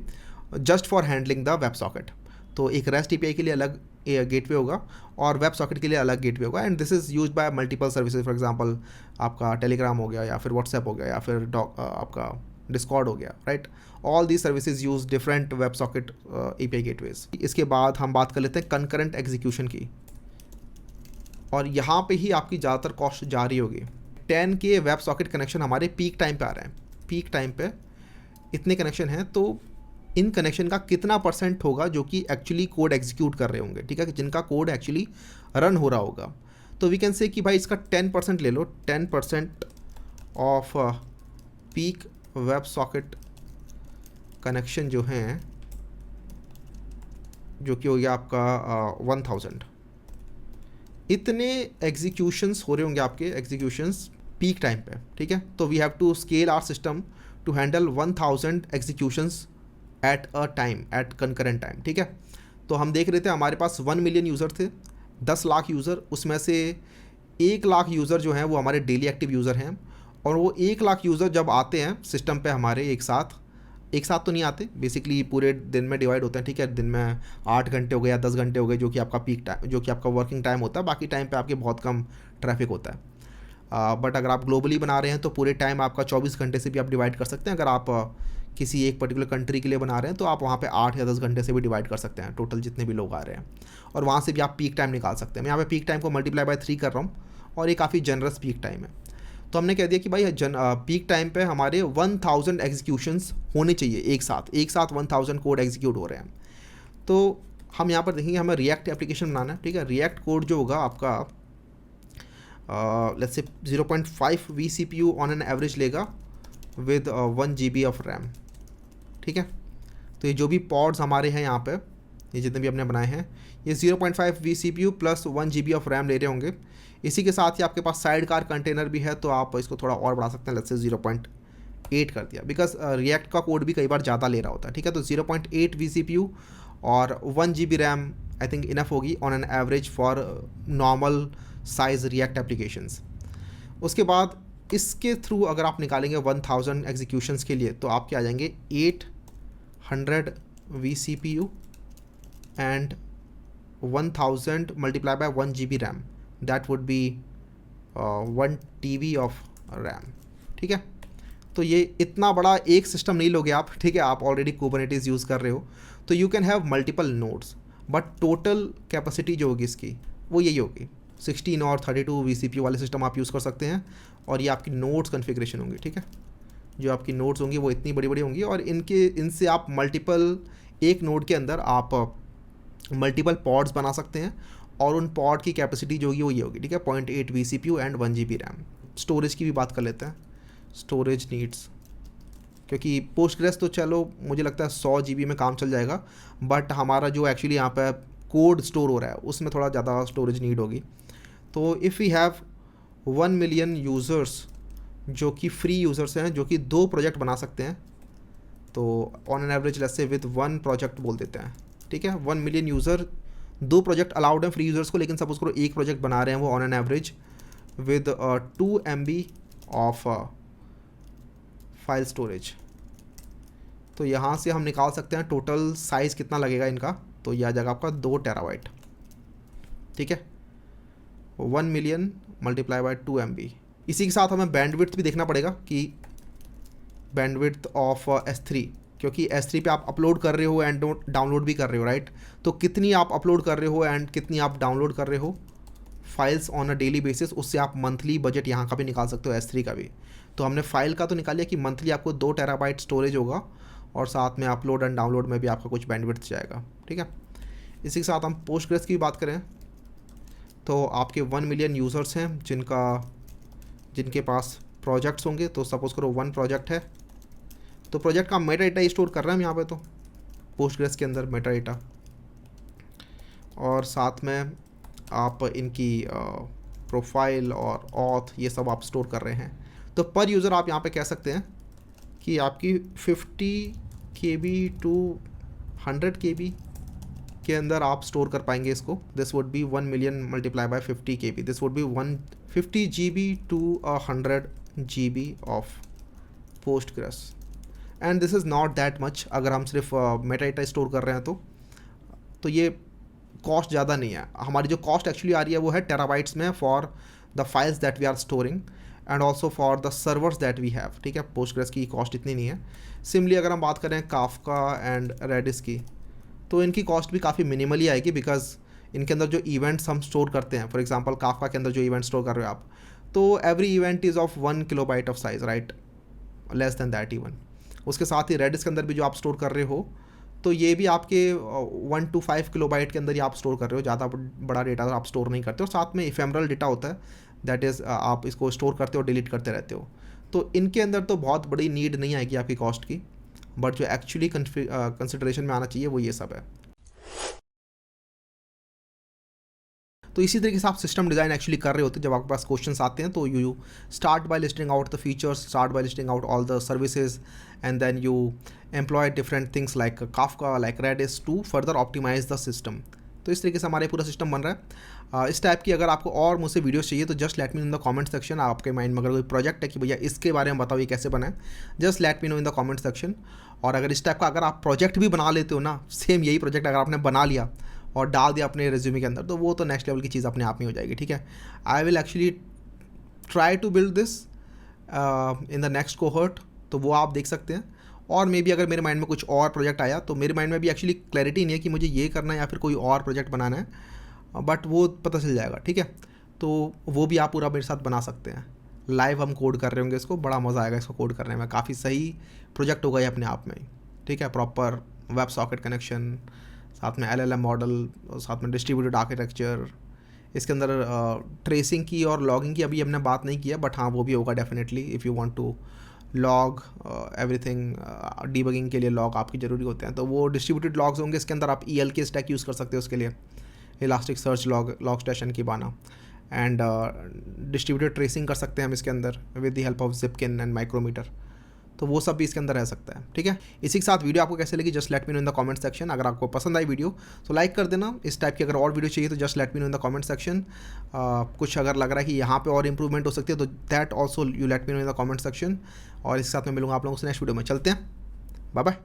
just for handling the web socket. तो एक rest API के लिए अलग gateway होगा और वेब सॉकेट के लिए अलग गेटवे होगा, and this is used by multiple services. For example आपका टेलीग्राम हो गया, या फिर व्हाट्सएप हो गया, या फिर आपका डिस्कॉर्ड हो गया, right. All these services use different web socket API gateways. इसके बाद हम बात कर लेते हैं कंकरेंट एग्जीक्यूशन की, और यहाँ पे ही आपकी ज़्यादातर कॉस्ट जा रही होगी। 10 के वेब सॉकेट कनेक्शन हमारे पीक टाइम पे आ रहे हैं, पीक टाइम पे इतने कनेक्शन हैं, तो इन कनेक्शन का कितना % होगा जो कि एक्चुअली कोड एग्जीक्यूट कर रहे होंगे, ठीक है, जिनका कोड एक्चुअली रन हो रहा होगा। तो वी कैन से कि भाई इसका 10% ले लो, 10% off peak web socket connection जो हैं, जो कि हो गया आपका 1000। इतने एग्जीक्यूशंस हो रहे होंगे आपके एग्जीक्यूशंस पीक टाइम पे, ठीक है। तो we have to scale our system to handle 1000 executions at a time, at concurrent time, ठीक है। तो हम देख रहे थे हमारे पास 1 मिलियन यूज़र थे, 10 लाख यूज़र, उसमें से 1 लाख यूज़र जो हैं वो हमारे डेली एक्टिव यूज़र हैं, और वो 1 लाख यूज़र जब आते हैं सिस्टम पे हमारे एक साथ तो नहीं आते, बेसिकली पूरे दिन में डिवाइड होते हैं, ठीक है। दिन में 8 घंटे हो गए या 10 घंटे हो गए जो कि आपका पीक टाइम, जो कि आपका वर्किंग टाइम होता है, बाकी टाइम पे आपके बहुत कम ट्रैफिक होता है। बट अगर आप ग्लोबली बना रहे हैं तो पूरे टाइम आपका 24 घंटे से भी आप डिवाइड कर सकते हैं। अगर आप किसी एक पर्टिकुलर कंट्री के लिए बना रहे हैं तो आप वहाँ पे 8 या 10 घंटे से भी डिवाइड कर सकते हैं, टोटल जितने भी लोग आ रहे हैं, और वहाँ से भी आप पीक टाइम निकाल सकते हैं। मैं यहाँ पे पीक टाइम को मल्टीप्लाई बाय 3 कर रहा हूँ, और ये काफ़ी जनरस पीक टाइम है। तो हमने कह दिया कि भाई पीक टाइम पे हमारे 1000 एग्जीक्यूशंस होने चाहिए एक साथ 1000 कोड एग्जीक्यूट हो रहे हैं। तो हम यहाँ पर देखेंगे हमें रिएक्ट एप्लीकेशन बनाना है, ठीक है। रिएक्ट कोड जो होगा आपका let's say 0.5 V CPU on an average लेगा विद 1 GB ऑफ रैम, ठीक है। तो ये जो भी पॉड्स हमारे हैं यहाँ पे, ये जितने भी हमने बनाए हैं, ये 0.5 V CPU plus 1 GB of RAM ले रहे होंगे। इसी के साथ ही आपके पास साइड कार कंटेनर भी है, तो आप इसको थोड़ा और बढ़ा सकते हैं, लेट्स से 0.8 कर दिया, बिकॉज रिएक्ट का कोड भी कई बार ज़्यादा ले रहा होता है, ठीक है। तो 0.8 V CPU और 1 GB RAM I think enough होगी on an average for normal size React applications. उसके बाद इसके थ्रू अगर आप निकालेंगे 1000 एग्जीक्यूशंस के लिए, तो आपके आ जाएंगे 800 V CPU and 1000 multiply by 1 GB RAM, that would be 1 TB of RAM, ठीक है। तो ये इतना बड़ा एक सिस्टम नहीं लोगे आप, ठीक है। आप ऑलरेडी कुबरनेटिस यूज़ कर रहे हो, तो you can have multiple nodes, but total capacity जो होगी इसकी वो यही होगी। 16 और 32 V CPU वाले सिस्टम आप यूज़ कर सकते हैं, और ये आपकी नोड्स कन्फिग्रेशन होंगी, ठीक है। जो आपकी नोड्स होंगी वो इतनी बड़ी बड़ी होंगी, और इनसे आप मल्टीपल, एक नोड के अंदर आप मल्टीपल पॉड्स बना सकते हैं, और उन पॉड की कैपेसिटी जो होगी वो ये होगी, ठीक है। 0.8 V CPU and 1 GB RAM. Storage की भी बात कर लेते हैं, स्टोरेज नीड्स, क्योंकि पोस्टग्रेस तो चलो मुझे लगता है 100 GB में काम चल जाएगा, बट हमारा जो एक्चुअली यहाँ पे कोड स्टोर हो रहा है उसमें थोड़ा ज़्यादा स्टोरेज नीड होगी। तो if we have 1 million users जो कि फ्री यूज़र्स हैं, जो कि 2 प्रोजेक्ट बना सकते हैं, तो on an average let's say with 1 project बोल देते हैं, ठीक है। 1 मिलियन यूज़र, 2 प्रोजेक्ट अलाउड हैं फ्री यूज़र्स को, लेकिन सपोज करो एक प्रोजेक्ट बना रहे हैं वो on an average with 2 MB of file storage. तो यहाँ से हम निकाल सकते हैं टोटल साइज़ कितना लगेगा इनका, तो यह आ जाएगा आपका 2 TB, ठीक है। 1 मिलियन मल्टीप्लाई बाय 2 MB। इसी के साथ हमें बैंडविड्थ भी देखना पड़ेगा कि बैंडविड्थ ऑफ S3, क्योंकि S3 पे आप अपलोड कर रहे हो एंड डाउनलोड भी कर रहे हो, राइट। तो कितनी आप अपलोड कर रहे हो एंड कितनी आप डाउनलोड कर रहे हो files on a daily basis, उससे आप मंथली बजट यहाँ का भी निकाल सकते हो, S3 का भी। तो हमने फाइल का तो निकाल लिया कि मंथली आपको 2 TB स्टोरेज होगा, और साथ में अपलोड एंड डाउनलोड में भी आपका कुछ बैंडविड्थ जाएगा, ठीक है। इसी के साथ हम पोस्टग्रेस की भी बात करें, तो आपके 1 मिलियन यूज़र्स हैं जिनके पास प्रोजेक्ट्स होंगे। तो सपोज़ करो 1 प्रोजेक्ट है, तो प्रोजेक्ट का मेटा डेटा स्टोर कर रहे हैं हम यहाँ पे, तो पोस्टग्रेस के अंदर मेटा डेटा, और साथ में आप इनकी प्रोफाइल और ऑथ ये सब आप स्टोर कर रहे हैं। तो पर यूज़र आप यहाँ पे कह सकते हैं कि आपकी 50 KB टू 100 KB के अंदर आप स्टोर कर पाएंगे इसको। This would be 1 million multiply by 50 KB, this would be 150 GB to 100 GB of Postgres, and this is not that much. अगर हम सिर्फ मेटा डेटा स्टोर कर रहे हैं तो ये कॉस्ट ज़्यादा नहीं है। हमारी जो कॉस्ट एक्चुअली आ रही है वो है टेराबाइट्स में for the files that we are storing and also for the servers that we have, ठीक है। पोस्टग्रेस की कॉस्ट इतनी नहीं है। सिमिलरली अगर हम बात करें काफका एंड रेडिस की, तो इनकी कॉस्ट भी काफ़ी मिनिमली आएगी, बिकॉज इनके अंदर जो इवेंट्स हम स्टोर करते हैं, फॉर एग्जांपल काफका के अंदर जो इवेंट स्टोर कर रहे हो आप, तो every event is of 1 kilobyte of size, right, less than that even. उसके साथ ही रेडिस के अंदर भी जो आप स्टोर कर रहे हो, तो ये भी आपके 1 to 5 किलोबाइट के अंदर ही आप स्टोर कर रहे हो, ज़्यादा बड़ा डेटा आप स्टोर नहीं करते। और साथ में इफेमरल डेटा होता है, दैट इज़ आप इसको स्टोर करते हो, डिलीट करते रहते हो। तो इनके अंदर तो बहुत बड़ी नीड नहीं आएगी आपकी कॉस्ट की, बट जो एक्चुअली कंसिडरेशन में आना चाहिए वो ये सब है। तो इसी तरीके से आप सिस्टम डिज़ाइन एक्चुअली कर रहे होते हैं। जब आपके पास क्वेश्चंस आते हैं तो you start by listing out the features, start by listing out all the services, and then you employ different things like Kafka, like Redis to further optimise the system. तो इस तरीके से हमारे पूरा सिस्टम बन रहा है। इस टाइप की अगर आपको और मुझसे वीडियोस चाहिए तो just let me know in the comment section. आपके माइंड में अगर कोई प्रोजेक्ट है कि भैया इसके बारे में बताओ ये कैसे बनाए, just let me know in the comment section. और अगर इस टाइप का अगर आप प्रोजेक्ट भी बना लेते हो ना, सेम यही प्रोजेक्ट अगर आपने बना लिया और डाल दिया अपने रिज्यूमे के अंदर, तो वो तो नेक्स्ट लेवल की चीज़ अपने आप में हो जाएगी, ठीक है। I will actually try to build this in the next cohort, तो वो आप देख सकते हैं। और मे बी अगर मेरे माइंड में कुछ और प्रोजेक्ट आया, तो मेरे माइंड में भी एक्चुअली क्लैरिटी नहीं है कि मुझे ये करना है या फिर कोई और प्रोजेक्ट बनाना है, बट वो पता चल जाएगा, ठीक है। तो वो भी आप पूरा मेरे साथ बना सकते हैं। लाइव हम कोड कर रहे होंगे इसको, बड़ा मज़ा आएगा इसको कोड करने में, काफ़ी सही प्रोजेक्ट होगा ये अपने आप में, ठीक है। प्रॉपर वेब सॉकेट कनेक्शन, साथ में LLM मॉडल, साथ में डिस्ट्रीब्यूटेड आर्किटेक्चर, इसके अंदर ट्रेसिंग की और लॉगिंग की अभी हमने बात नहीं किया, बट हाँ वो भी होगा definitely. If you want to log everything, debugging के लिए लॉग आपकी ज़रूरी होते हैं, तो वो डिस्ट्रीब्यूटेड लॉग्स होंगे। इसके अंदर आप ELK स्टैक यूज़ कर सकते हो उसके लिए, इलास्टिक सर्च लॉग स्टेशन की बाना, एंड डिस्ट्रीब्यूटेड ट्रेसिंग कर सकते हैं हम इसके अंदर with the help of Zipkin and Micrometer. तो वो सब भी इसके अंदर रह सकता है, ठीक है। इसी के साथ वीडियो आपको कैसे लगी just let me know in the comment section. अगर आपको पसंद आई वीडियो तो लाइक कर देना। इस टाइप की अगर और वीडियो चाहिए तो just let me know in the comment section. कुछ अगर लग रहा है कि यहाँ पे और इंप्रूवमेंट हो सकती है तो that also you let me know in the comment section. और इसके साथ मैं मिलूंगा आप लोगों से नेक्स्ट वीडियो में। चलते हैं, बाय बाय।